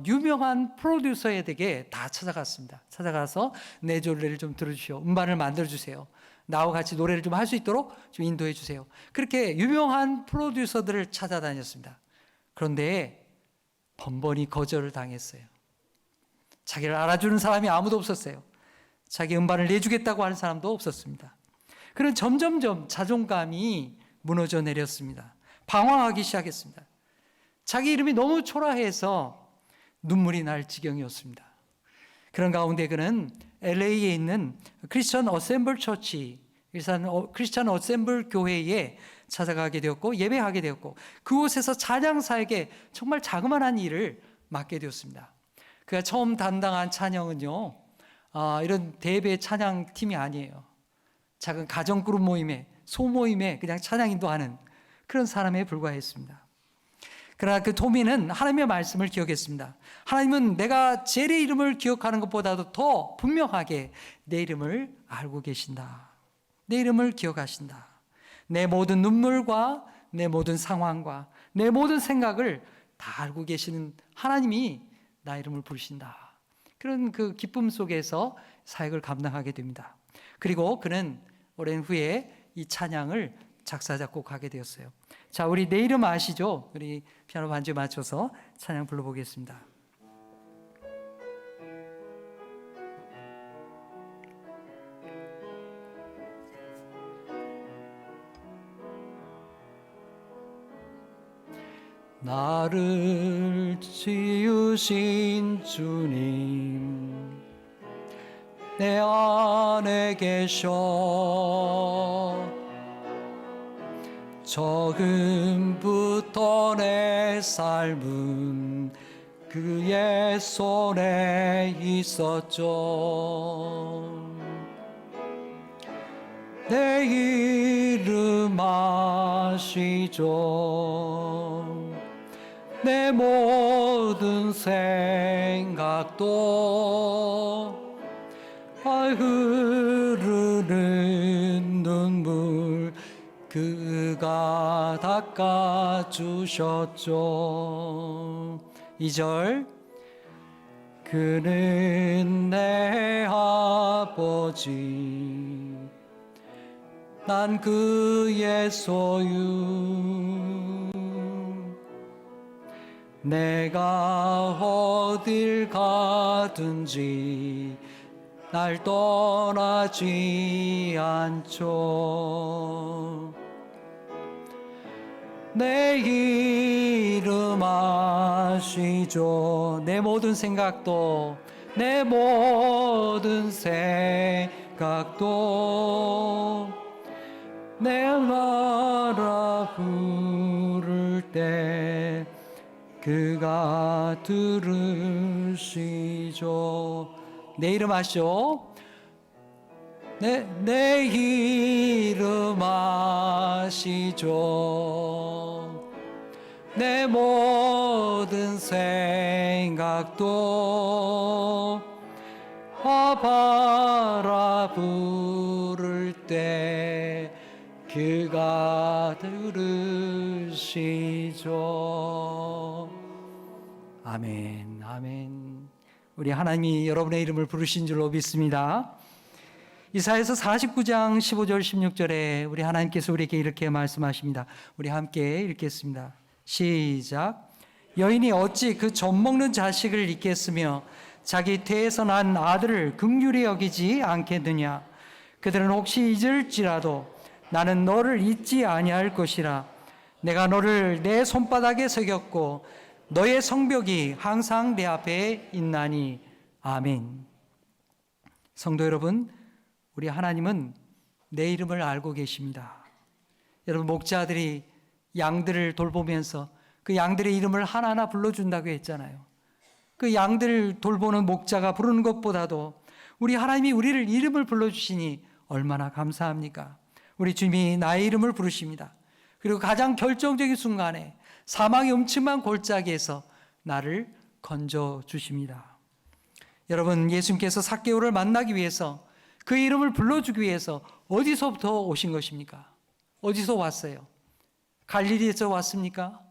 유명한 프로듀서에게 다 찾아갔습니다. 찾아가서 내 노래를 좀 들어주시오. 음반을 만들어주세요. 나와 같이 노래를 좀 할 수 있도록 좀 인도해 주세요. 그렇게 유명한 프로듀서들을 찾아다녔습니다. 그런데 번번이 거절을 당했어요. 자기를 알아주는 사람이 아무도 없었어요. 자기 음반을 내주겠다고 하는 사람도 없었습니다. 그는 점점점 자존감이 무너져 내렸습니다. 방황하기 시작했습니다. 자기 이름이 너무 초라해서 눈물이 날 지경이었습니다. 그런 가운데 그는 LA에 있는 크리스천 어셈블 처치, 크리스천 어셈블 교회에 찾아가게 되었고 예배하게 되었고 그곳에서 찬양 사역에 정말 자그마한 일을 맡게 되었습니다. 그가 처음 담당한 찬양은요, 이런 대배 찬양 팀이 아니에요. 작은 가정 그룹 모임에 소모임에 그냥 찬양 인도하는 그런 사람에 불과했습니다. 그러나 그 토미는 하나님의 말씀을 기억했습니다. 하나님은 내가 제리 이름을 기억하는 것보다도 더 분명하게 내 이름을 알고 계신다. 내 이름을 기억하신다. 내 모든 눈물과 내 모든 상황과 내 모든 생각을 다 알고 계시는 하나님이 나 이름을 부르신다. 그런 그 기쁨 속에서 사역을 감당하게 됩니다. 그리고 그는 오랜 후에 이 찬양을 작사 작곡하게 되었어요. 자, 우리 내 이름 아시죠? 우리 피아노 반주에 맞춰서 찬양 불러보겠습니다. 나를 지으신 주님 내 안에 계셔 처음부터 내 삶은 그의 손에 있었죠. 내 이름 아시죠. 내 모든 생각도 흐르는 눈물 그가 닦아주셨죠. 2절 그는 내 아버지 난 그의 소유 내가 어딜 가든지 날 떠나지 않죠. 내 이름 아시죠. 내 모든 생각도 내 모든 생각도 내 나라 부를 때 그가 들으시죠. 내 이름 아시죠? 내 이름 아시죠. 내 모든 생각도 아바라 부를 때 그가 들으시죠. 아멘, 아멘. 우리 하나님이 여러분의 이름을 부르신 줄로 믿습니다. 이사야서 49장 15절 16절에 우리 하나님께서 우리에게 이렇게 말씀하십니다. 우리 함께 읽겠습니다. 시작. 여인이 어찌 그 젖먹는 자식을 잊겠으며 자기 태에서 난 아들을 긍휼히 여기지 않겠느냐. 그들은 혹시 잊을지라도 나는 너를 잊지 아니할 것이라. 내가 너를 내 손바닥에 새겼고 너의 성벽이 항상 내 앞에 있나니. 아멘. 성도 여러분, 우리 하나님은 내 이름을 알고 계십니다. 여러분, 목자들이 양들을 돌보면서 그 양들의 이름을 하나하나 불러준다고 했잖아요. 그 양들을 돌보는 목자가 부르는 것보다도 우리 하나님이 우리를 이름을 불러주시니 얼마나 감사합니까? 우리 주님이 나의 이름을 부르십니다. 그리고 가장 결정적인 순간에 사망의 음침한 골짜기에서 나를 건져주십니다. 여러분, 예수님께서 삭개오를 만나기 위해서 그 이름을 불러주기 위해서 어디서부터 오신 것입니까? 어디서 왔어요? 갈릴리에서 왔습니까?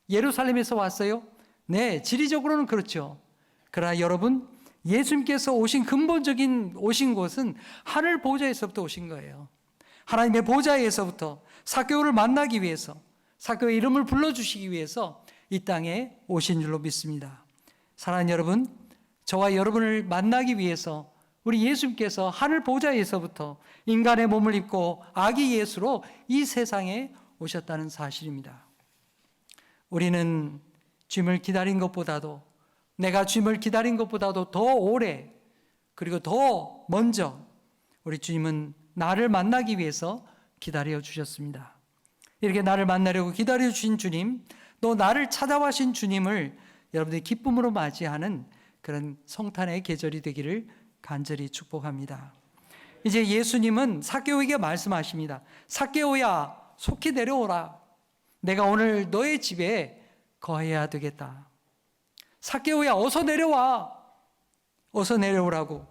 예루살렘에서 왔어요? 네, 지리적으로는 그렇죠. 그러나 여러분, 예수님께서 오신 근본적인 오신 곳은 하늘 보좌에서부터 오신 거예요. 하나님의 보좌에서부터 삭개오를 만나기 위해서, 삭개오의 이름을 불러주시기 위해서 이 땅에 오신 줄로 믿습니다. 사랑하는 여러분, 저와 여러분을 만나기 위해서 우리 예수님께서 하늘 보좌에서부터 인간의 몸을 입고 아기 예수로 이 세상에 오셨다는 사실입니다. 우리는 주님을 기다린 것보다도, 내가 주님을 기다린 것보다도 더 오래, 그리고 더 먼저 우리 주님은 나를 만나기 위해서 기다려 주셨습니다. 이렇게 나를 만나려고 기다려 주신 주님, 또 나를 찾아와신 주님을 여러분들이 기쁨으로 맞이하는 그런 성탄의 계절이 되기를 간절히 축복합니다. 이제 예수님은 삭개오에게 말씀하십니다. 삭개오야, 속히 내려오라. 내가 오늘 너의 집에 거해야 되겠다. 삭개오야, 어서 내려와. 어서 내려오라고.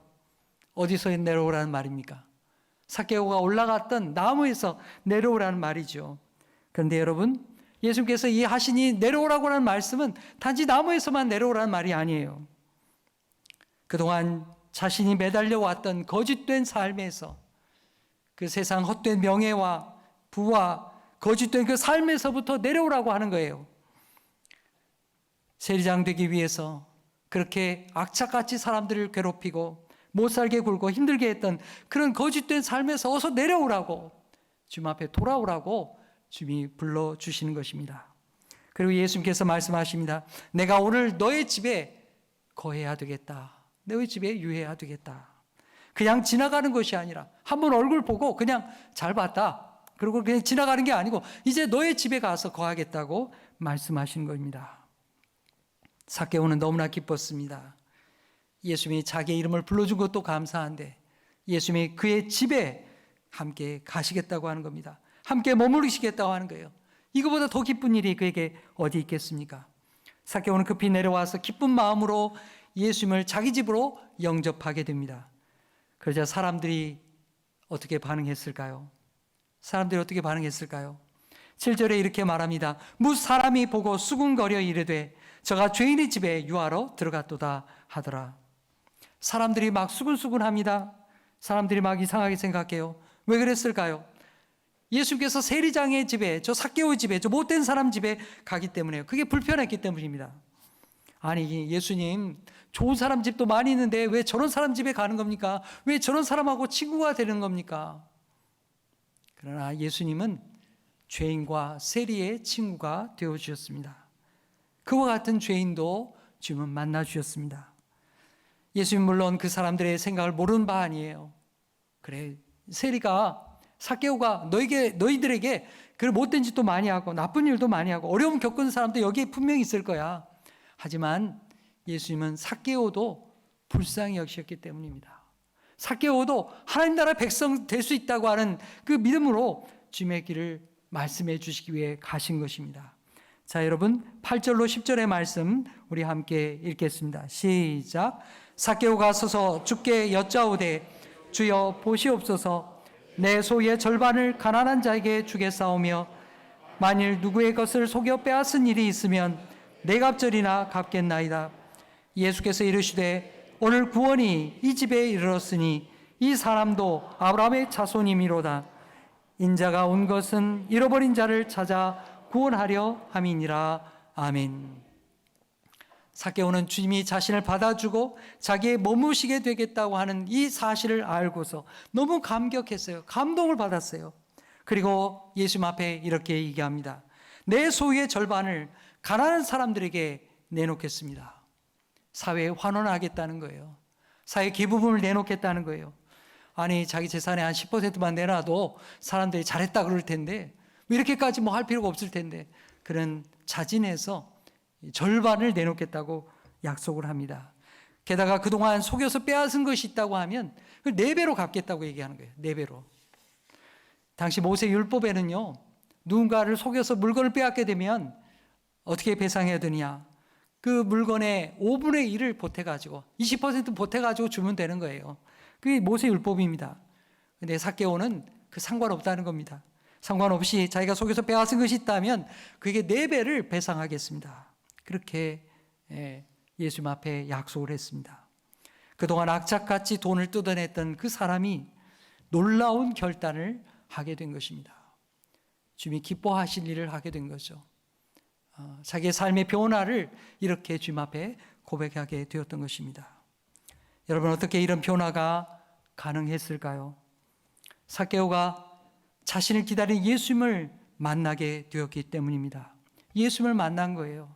어디서 내려오라는 말입니까? 삭개오가 올라갔던 나무에서 내려오라는 말이죠. 그런데 여러분, 예수님께서 이 하시니 내려오라고 하는 말씀은 단지 나무에서만 내려오라는 말이 아니에요. 그동안 자신이 매달려왔던 거짓된 삶에서, 그 세상 헛된 명예와 부와 거짓된 그 삶에서부터 내려오라고 하는 거예요. 세리장 되기 위해서 그렇게 악착같이 사람들을 괴롭히고 못살게 굴고 힘들게 했던 그런 거짓된 삶에서 어서 내려오라고, 주님 앞에 돌아오라고 주님이 불러주시는 것입니다. 그리고 예수님께서 말씀하십니다. 내가 오늘 너의 집에 거해야 되겠다. 너의 집에 유해야 되겠다. 그냥 지나가는 것이 아니라 한번 얼굴 보고 그냥 잘 봤다, 그리고 그냥 지나가는 게 아니고 이제 너의 집에 가서 거하겠다고 말씀하신 겁니다. 삭개오는 너무나 기뻤습니다. 예수님이 자기의 이름을 불러준 것도 감사한데 예수님이 그의 집에 함께 가시겠다고 하는 겁니다. 함께 머무르시겠다고 하는 거예요. 이거보다 더 기쁜 일이 그에게 어디 있겠습니까? 삭개오는 급히 내려와서 기쁜 마음으로 예수님을 자기 집으로 영접하게 됩니다. 그러자 사람들이 어떻게 반응했을까요? 7절에 이렇게 말합니다. 무 사람이 보고 수군거려 이르되 저가 죄인의 집에 유하러 들어갔도다 하더라. 사람들이 막 수군수군합니다. 사람들이 막 이상하게 생각해요. 왜 그랬을까요? 예수님께서 세리장의 집에, 저 삭개오의 집에, 저 못된 사람 집에 가기 때문에요. 그게 불편했기 때문입니다. 아니, 예수님, 좋은 사람 집도 많이 있는데 왜 저런 사람 집에 가는 겁니까? 왜 저런 사람하고 친구가 되는 겁니까? 그러나 예수님은 죄인과 세리의 친구가 되어주셨습니다. 그와 같은 죄인도 주님은 만나주셨습니다. 예수님 물론 그 사람들의 생각을 모르는 바 아니에요. 그래, 세리가 삭개오가 너희들에게 그 못된 짓도 많이 하고 나쁜 일도 많이 하고 어려움 겪은 사람도 여기에 분명히 있을 거야. 하지만 예수님은 삭개오도 불쌍히 여기셨기 때문입니다. 삭개오도 하나님 나라 백성 될 수 있다고 하는 그 믿음으로 주님의 길을 말씀해 주시기 위해 가신 것입니다. 자, 여러분 8절로 10절의 말씀 우리 함께 읽겠습니다. 시작. 삭개오가 서서 주께 여짜오되 주여 보시옵소서, 내 소유의 절반을 가난한 자에게 주겠사오며 만일 누구의 것을 속여 빼앗은 일이 있으면 네 갑절이나 갚겠나이다. 예수께서 이르시되 오늘 구원이 이 집에 이르렀으니 이 사람도 아브라함의 자손이미로다. 인자가 온 것은 잃어버린 자를 찾아 구원하려 함이니라. 아멘. 삭개오는 주님이 자신을 받아주고 자기의 머무시게 되겠다고 하는 이 사실을 알고서 너무 감격했어요. 감동을 받았어요. 그리고 예수님 앞에 이렇게 얘기합니다. 내 소유의 절반을 가난한 사람들에게 내놓겠습니다. 사회에 환원하겠다는 거예요. 사회 기부금을 내놓겠다는 거예요. 아니, 자기 재산의 한 10%만 내놔도 사람들이 잘했다 그럴 텐데 이렇게까지 뭐 할 필요가 없을 텐데, 그런 자진해서 절반을 내놓겠다고 약속을 합니다. 게다가 그동안 속여서 빼앗은 것이 있다고 하면 그걸 4배로 갚겠다고 얘기하는 거예요. 4배로. 당시 모세 율법에는요, 누군가를 속여서 물건을 빼앗게 되면 어떻게 배상해야 되느냐, 그 물건의 5분의 1을 보태가지고 20% 보태가지고 주면 되는 거예요. 그게 모세 율법입니다. 근데 삭개오는 그 상관없다는 겁니다. 상관없이 자기가 속여서 빼앗은 것이 있다면 그게 4배를 배상하겠습니다. 그렇게 예수님 앞에 약속을 했습니다. 그동안 악착같이 돈을 뜯어냈던 그 사람이 놀라운 결단을 하게 된 것입니다. 주님이 기뻐하실 일을 하게 된 거죠. 자기의 삶의 변화를 이렇게 주님 앞에 고백하게 되었던 것입니다. 여러분, 어떻게 이런 변화가 가능했을까요? 삭개오가 자신을 기다린 예수님을 만나게 되었기 때문입니다. 예수님을 만난 거예요.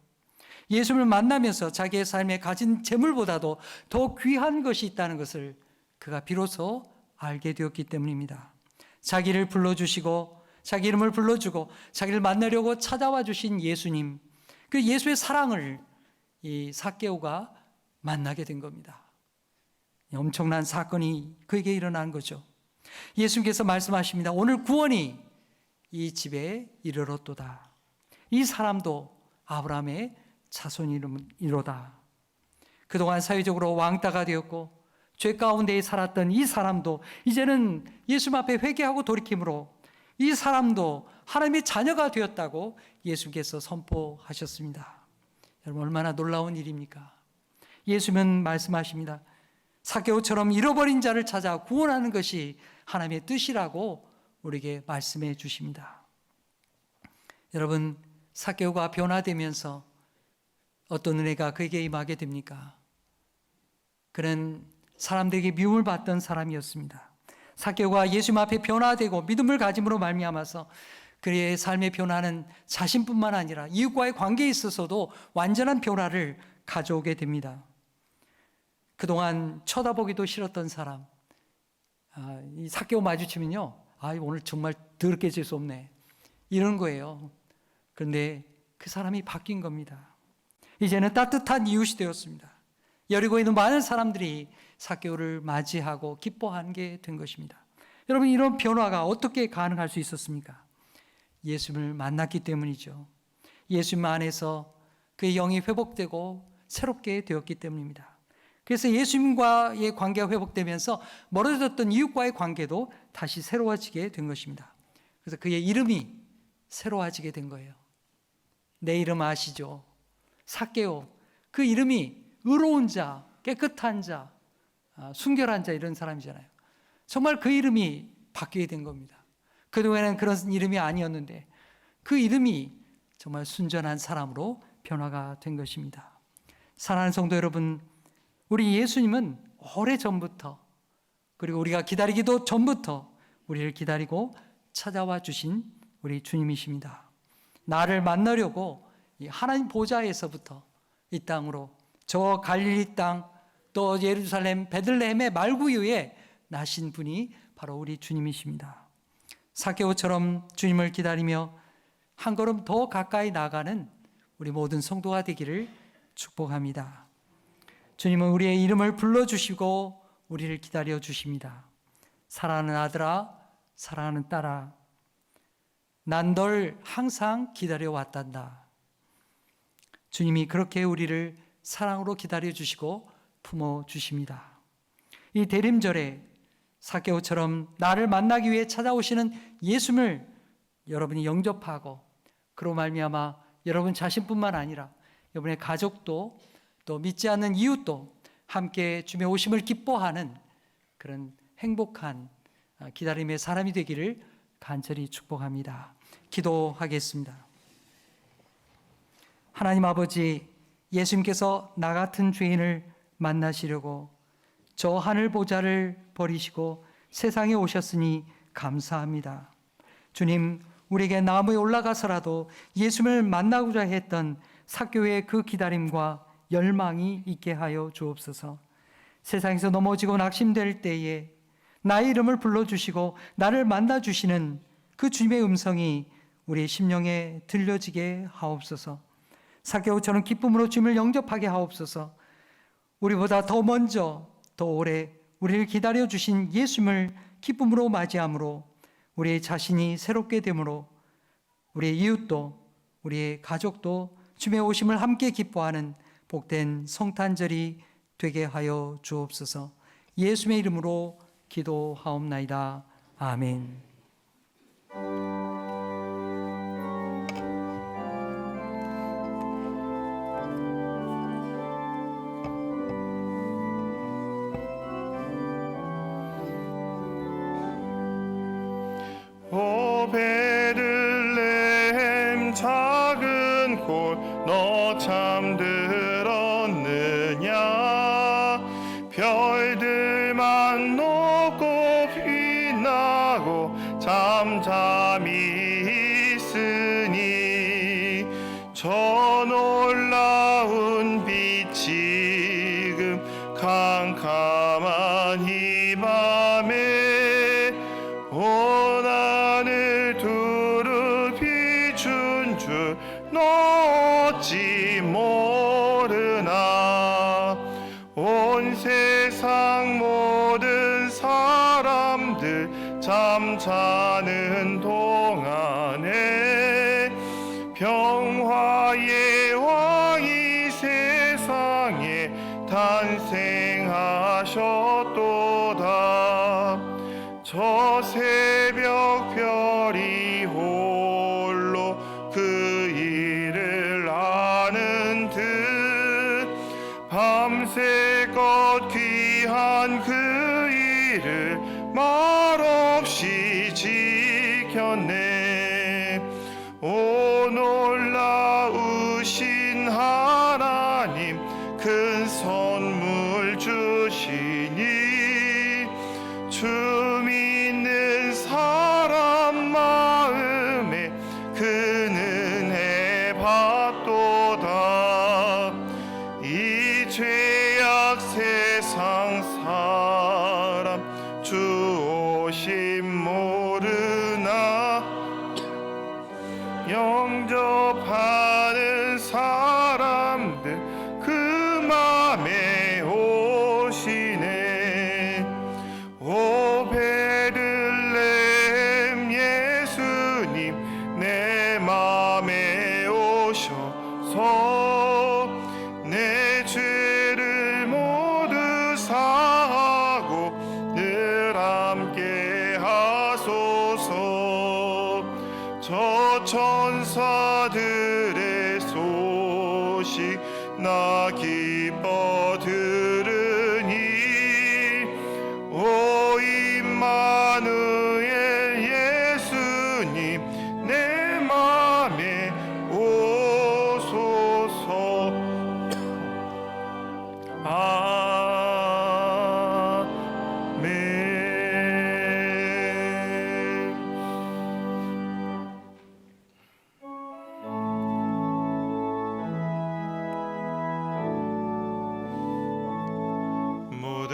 예수님을 만나면서 자기의 삶에 가진 재물보다도 더 귀한 것이 있다는 것을 그가 비로소 알게 되었기 때문입니다. 자기를 불러주시고 자기 이름을 불러주고 자기를 만나려고 찾아와 주신 예수님, 그 예수의 사랑을 이 삭개오가 만나게 된 겁니다. 엄청난 사건이 그에게 일어난 거죠. 예수님께서 말씀하십니다. 오늘 구원이 이 집에 이르렀도다. 이 사람도 아브라함의 자손이로다. 그동안 사회적으로 왕따가 되었고 죄 가운데 살았던 이 사람도 이제는 예수님 앞에 회개하고 돌이킴으로 이 사람도 하나님의 자녀가 되었다고 예수님께서 선포하셨습니다. 여러분, 얼마나 놀라운 일입니까? 예수님은 말씀하십니다. 삭개오처럼 잃어버린 자를 찾아 구원하는 것이 하나님의 뜻이라고 우리에게 말씀해 주십니다. 여러분, 삭개오가 변화되면서 어떤 은혜가 그에게 임하게 됩니까? 그는 사람들에게 미움을 받던 사람이었습니다. 삭개오가 예수님 앞에 변화되고 믿음을 가짐으로 말미암아서 그의 삶의 변화는 자신뿐만 아니라 이웃과의 관계에 있어서도 완전한 변화를 가져오게 됩니다. 그동안 쳐다보기도 싫었던 사람, 이 삭개오 마주치면요, 오늘 정말 더럽게 재수 없네, 이런 거예요. 그런데 그 사람이 바뀐 겁니다. 이제는 따뜻한 이웃이 되었습니다. 여리고에 있는 많은 사람들이 삭개오를 맞이하고 기뻐하게 된 것입니다. 여러분, 이런 변화가 어떻게 가능할 수 있었습니까? 예수님을 만났기 때문이죠. 예수님 안에서 그의 영이 회복되고 새롭게 되었기 때문입니다. 그래서 예수님과의 관계가 회복되면서 멀어졌던 이웃과의 관계도 다시 새로워지게 된 것입니다. 그래서 그의 이름이 새로워지게 된 거예요. 내 이름 아시죠? 삭개오. 그 이름이 의로운 자, 깨끗한 자, 순결한 자, 이런 사람이잖아요. 정말 그 이름이 바뀌게 된 겁니다. 그동안에는 그런 이름이 아니었는데 그 이름이 정말 순전한 사람으로 변화가 된 것입니다. 사랑하는 성도 여러분, 우리 예수님은 오래전부터, 그리고 우리가 기다리기도 전부터 우리를 기다리고 찾아와 주신 우리 주님이십니다. 나를 만나려고 이 하나님 보좌에서부터 이 땅으로, 저 갈릴리 땅, 또 예루살렘 베들레헴의 말구유에 나신 분이 바로 우리 주님이십니다. 삭개오처럼 주님을 기다리며 한 걸음 더 가까이 나가는 우리 모든 성도가 되기를 축복합니다. 주님은 우리의 이름을 불러주시고 우리를 기다려 주십니다. 사랑하는 아들아, 사랑하는 딸아, 난 널 항상 기다려왔단다. 주님이 그렇게 우리를 사랑으로 기다려 주시고 품어 주십니다. 이 대림절에 삭개오처럼 나를 만나기 위해 찾아오시는 예수님을 여러분이 영접하고, 그로 말미암아 여러분 자신뿐만 아니라 여러분의 가족도, 또 믿지 않는 이웃도 함께 주님의 오심을 기뻐하는 그런 행복한 기다림의 사람이 되기를 간절히 축복합니다. 기도하겠습니다. 하나님 아버지, 예수님께서 나 같은 죄인을 만나시려고 저 하늘 보좌를 버리시고 세상에 오셨으니 감사합니다. 주님, 우리에게 나무에 올라가서라도 예수님을 만나고자 했던 삭개오의 그 기다림과 열망이 있게 하여 주옵소서. 세상에서 넘어지고 낙심될 때에 나의 이름을 불러주시고 나를 만나주시는 그 주님의 음성이 우리의 심령에 들려지게 하옵소서. 삭개오처럼 기쁨으로 주님을 영접하게 하옵소서. 우리보다 더 먼저, 더 오래 우리를 기다려주신 예수님을 기쁨으로 맞이함으로 우리의 자신이 새롭게 되므로 우리의 이웃도, 우리의 가족도 주님의 오심을 함께 기뻐하는 복된 성탄절이 되게 하여 주옵소서. 예수의 이름으로 기도하옵나이다. 아멘. 오 베들레헴 작은 곳, 너 잠들었느냐? 별들만 높고 빛나고 잠잠히 있으니 저 놀라운 빛 지금 캄캄한 이 밤에 온 하늘 두루 비춘 줄 너 어찌 모르나? 온 세상 모든 사람들 잠자는 동안에 평화의 왕이 세상에 탄생하셨도다. 저 새벽 별이 홀로 그 일을 아는 듯 밤새껏 귀한 그 일을 말없이 지켰네. 오 놀라우신 하나님, 큰 선물 주시니 주 믿는 사람 마음에 그 은혜 받도다. 이 죄악 세상 사람 주 오심 모르나? 영접하는 사람들 그 맘에 오시네. 오 베들레헴 예수님, 내 맘에 오셔서 내 죄를 모두 사하고 늘 함께 하소서. 저 천사들의 소식 나 기뻐 들으니 오 임마누엘 예수님, 내 맘에 오소서. 아멘.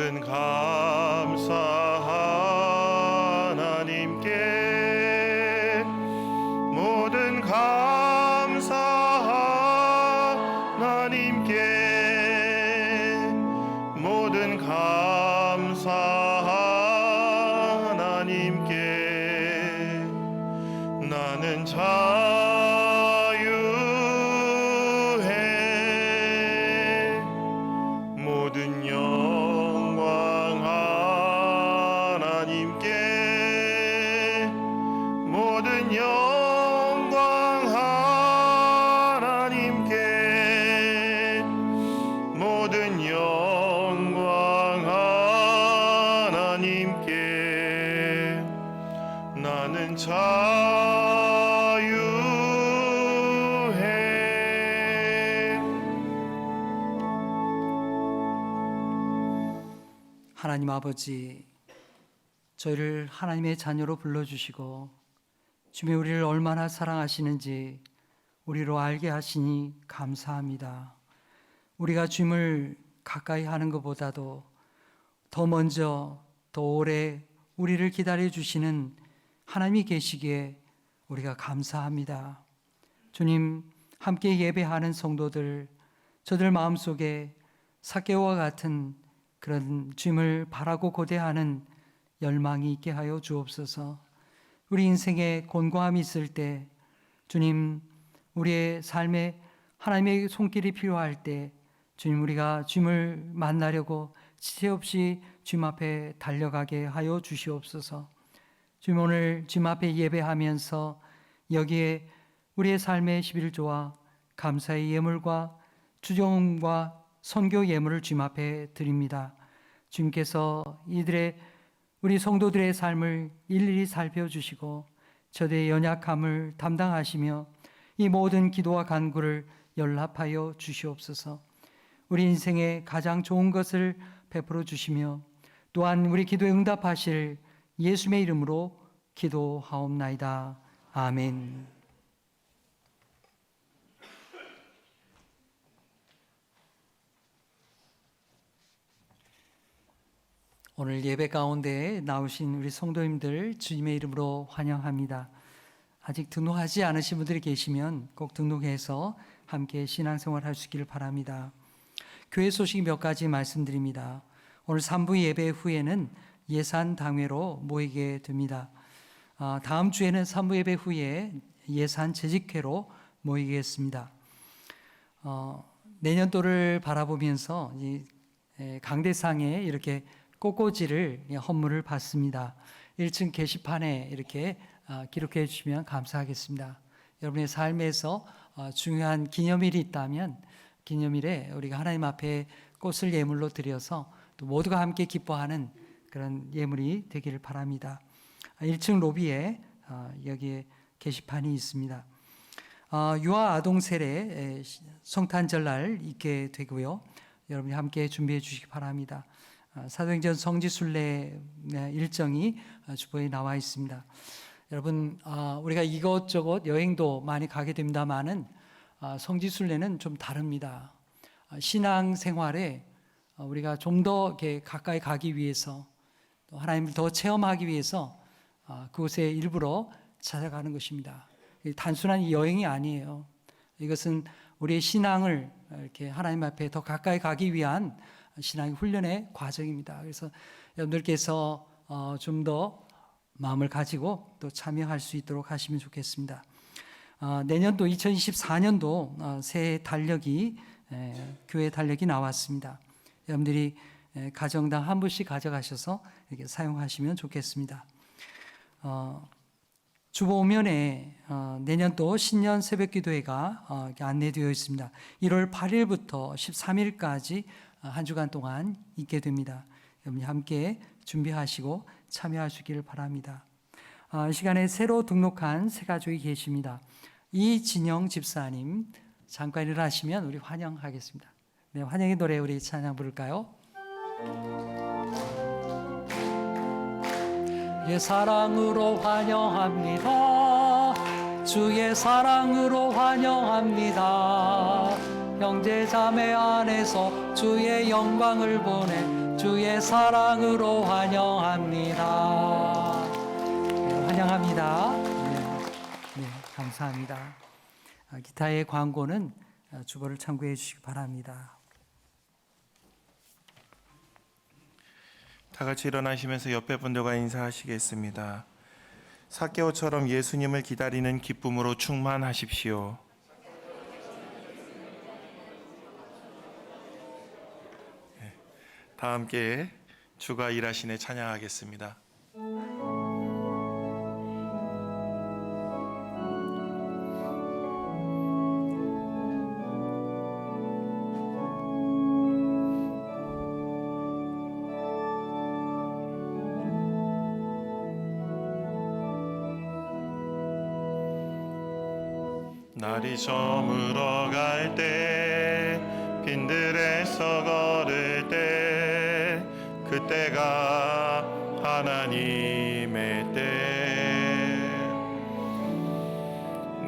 모든 감사 하나님께 모든 감사 하나님께 모든 감사 하나님께 나는 자유해 모든 영광 하나님께 모든 영광 하나님께 모든 영광 하나님께 나는 자유해. 하나님 아버지, 저희를 하나님의 자녀로 불러주시고 주님이 우리를 얼마나 사랑하시는지 우리로 알게 하시니 감사합니다. 우리가 주님을 가까이 하는 것보다도 더 먼저 더 오래 우리를 기다려 주시는 하나님이 계시기에 우리가 감사합니다. 주님, 함께 예배하는 성도들, 저들 마음속에 삭개오와 같은 그런 주님을 바라고 고대하는 열망이 있게 하여 주옵소서. 우리 인생에 곤고함이 있을 때 주님, 우리의 삶에 하나님의 손길이 필요할 때 주님, 우리가 주님을 만나려고 지체 없이 주님 앞에 달려가게 하여 주시옵소서. 주님, 오늘 주님 앞에 예배하면서 여기에 우리의 삶의 11조와 감사의 예물과 주정과 선교 예물을 주님 앞에 드립니다. 주님께서 이들의 우리 성도들의 삶을 일일이 살펴주시고 저들의 연약함을 담당하시며 이 모든 기도와 간구를 연락하여 주시옵소서. 우리 인생에 가장 좋은 것을 베풀어 주시며 또한 우리 기도에 응답하실 예수님의 이름으로 기도하옵나이다. 아멘. 오늘 예배 가운데 나오신 우리 성도님들 주님의 이름으로 환영합니다. 아직 등록하지 않으신 분들이 계시면 꼭 등록해서 함께 신앙생활 할 수 있기를 바랍니다. 교회 소식 몇 가지 말씀드립니다. 오늘 3부 예배 후에는 예산 당회로 모이게 됩니다. 다음 주에는 3부 예배 후에 예산 재직회로 모이겠습니다. 내년도를 바라보면서 이 강대상에 이렇게 꽃꽂이를 헌물을 받습니다. 1층 게시판에 이렇게 기록해 주시면 감사하겠습니다. 여러분의 삶에서 중요한 기념일이 있다면 기념일에 우리가 하나님 앞에 꽃을 예물로 드려서 또 모두가 함께 기뻐하는 그런 예물이 되기를 바랍니다. 1층 로비에 여기에 게시판이 있습니다. 유아 아동 세례 성탄절날 있게 되고요. 여러분이 함께 준비해 주시기 바랍니다. 사도행전 성지순례 일정이 주보에 나와 있습니다. 여러분, 우리가 이것저것 여행도 많이 가게 됩니다만은 성지순례는 좀 다릅니다. 신앙생활에 우리가 좀 더 가까이 가기 위해서 또 하나님을 더 체험하기 위해서 그곳에 일부러 찾아가는 것입니다. 단순한 여행이 아니에요. 이것은 우리의 신앙을 이렇게 하나님 앞에 더 가까이 가기 위한 신앙의 훈련의 과정입니다. 그래서 여러분들께서 좀 더 마음을 가지고 또 참여할 수 있도록 하시면 좋겠습니다. 내년도 2024년도 새해 달력이 교회 달력이 나왔습니다. 여러분들이 가정당 한 분씩 가져가셔서 이렇게 사용하시면 좋겠습니다. 주보면에 내년도 신년 새벽기도회가 안내되어 있습니다. 1월 8일부터 13일까지 한 주간 동안 있게 됩니다. 여러분이 함께 준비하시고 참여할 수 있기를 바랍니다. 이 시간에 새로 등록한 새 가족이 계십니다. 이진영 집사님, 잠깐 일어나시면 우리 환영하겠습니다. 네, 환영의 노래 우리 찬양 부를까요? 주의 사랑으로 환영합니다. 주의 사랑으로 환영합니다. 형제 자매 안에서 주의 영광을 보내 주의 사랑으로 환영합니다. 네, 환영합니다. 네, 감사합니다. 기타의 광고는 주보를 참고해 주시기 바랍니다. 다 같이 일어나시면서 옆에 분들과 인사하시겠습니다. 삭개오처럼 예수님을 기다리는 기쁨으로 충만하십시오. 다 함께 주가 일하시네 찬양하겠습니다. 날이 저물어 갈 때 빈들에서 걸을 때 그때가 하나님의 때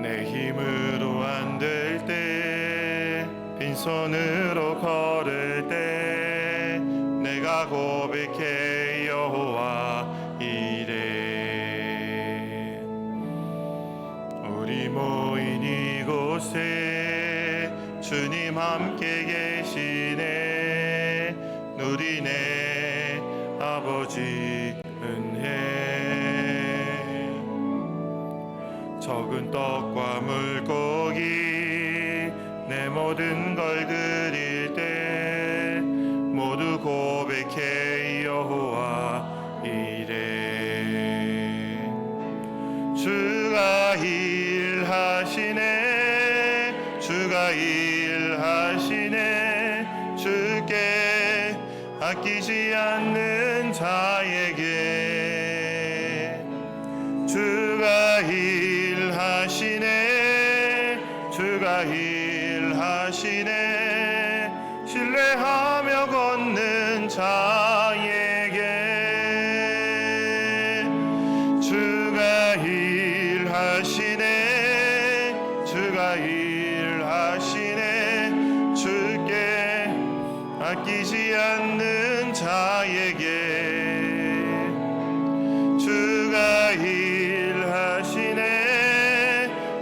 내 힘으로 안 될 때 빈손으로 걸을 때 내가 고백해 여호와 이래 우리 모인 이곳에 주님 함께 계시네 누리네 아버지 은혜 적은 떡과 물고기 내 모든 걸 드릴 때 모두 고백해 여호와 이래 주가 일하시네 주가 일하시네 주께 아끼지 않는 자에게 주가 일하시네 주가 일하시네 신뢰하며 걷는 자에게 주가 일하시네 주가 일하시네 주께 아끼지 않는 자에게 주가 일하시네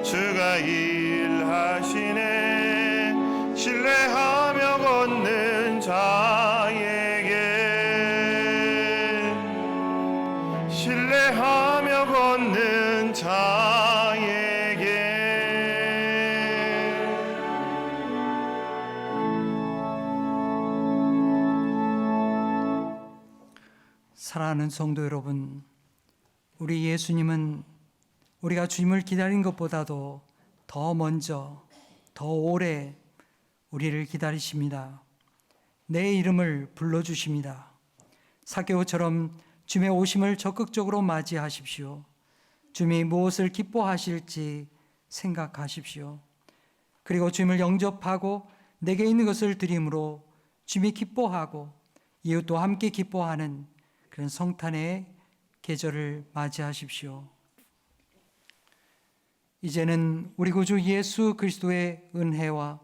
주가 일하시네 신뢰하며 걷는 자에게 신뢰하며 걷는 자에게 사랑하는 성도 여러분, 우리 예수님은 우리가 주님을 기다린 것보다도 더 먼저, 더 오래 우리를 기다리십니다. 내 이름을 불러주십니다. 삭개오처럼 주님의 오심을 적극적으로 맞이하십시오. 주님이 무엇을 기뻐하실지 생각하십시오. 그리고 주님을 영접하고 내게 있는 것을 드림으로 주님이 기뻐하고 이웃도 함께 기뻐하는 그런 성탄의 계절을 맞이하십시오. 이제는 우리 구주 예수 그리스도의 은혜와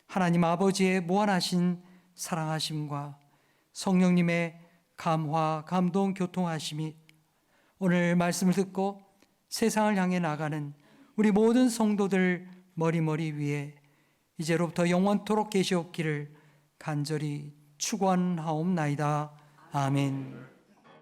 하나님 아버지의 무한하신 사랑하심과 성령님의 감화, 감동, 교통하심이 오늘 말씀을 듣고 세상을 향해 나가는 우리 모든 성도들 머리머리 위에 이제로부터 영원토록 계시옵기를 간절히 축원하옵나이다. 아멘.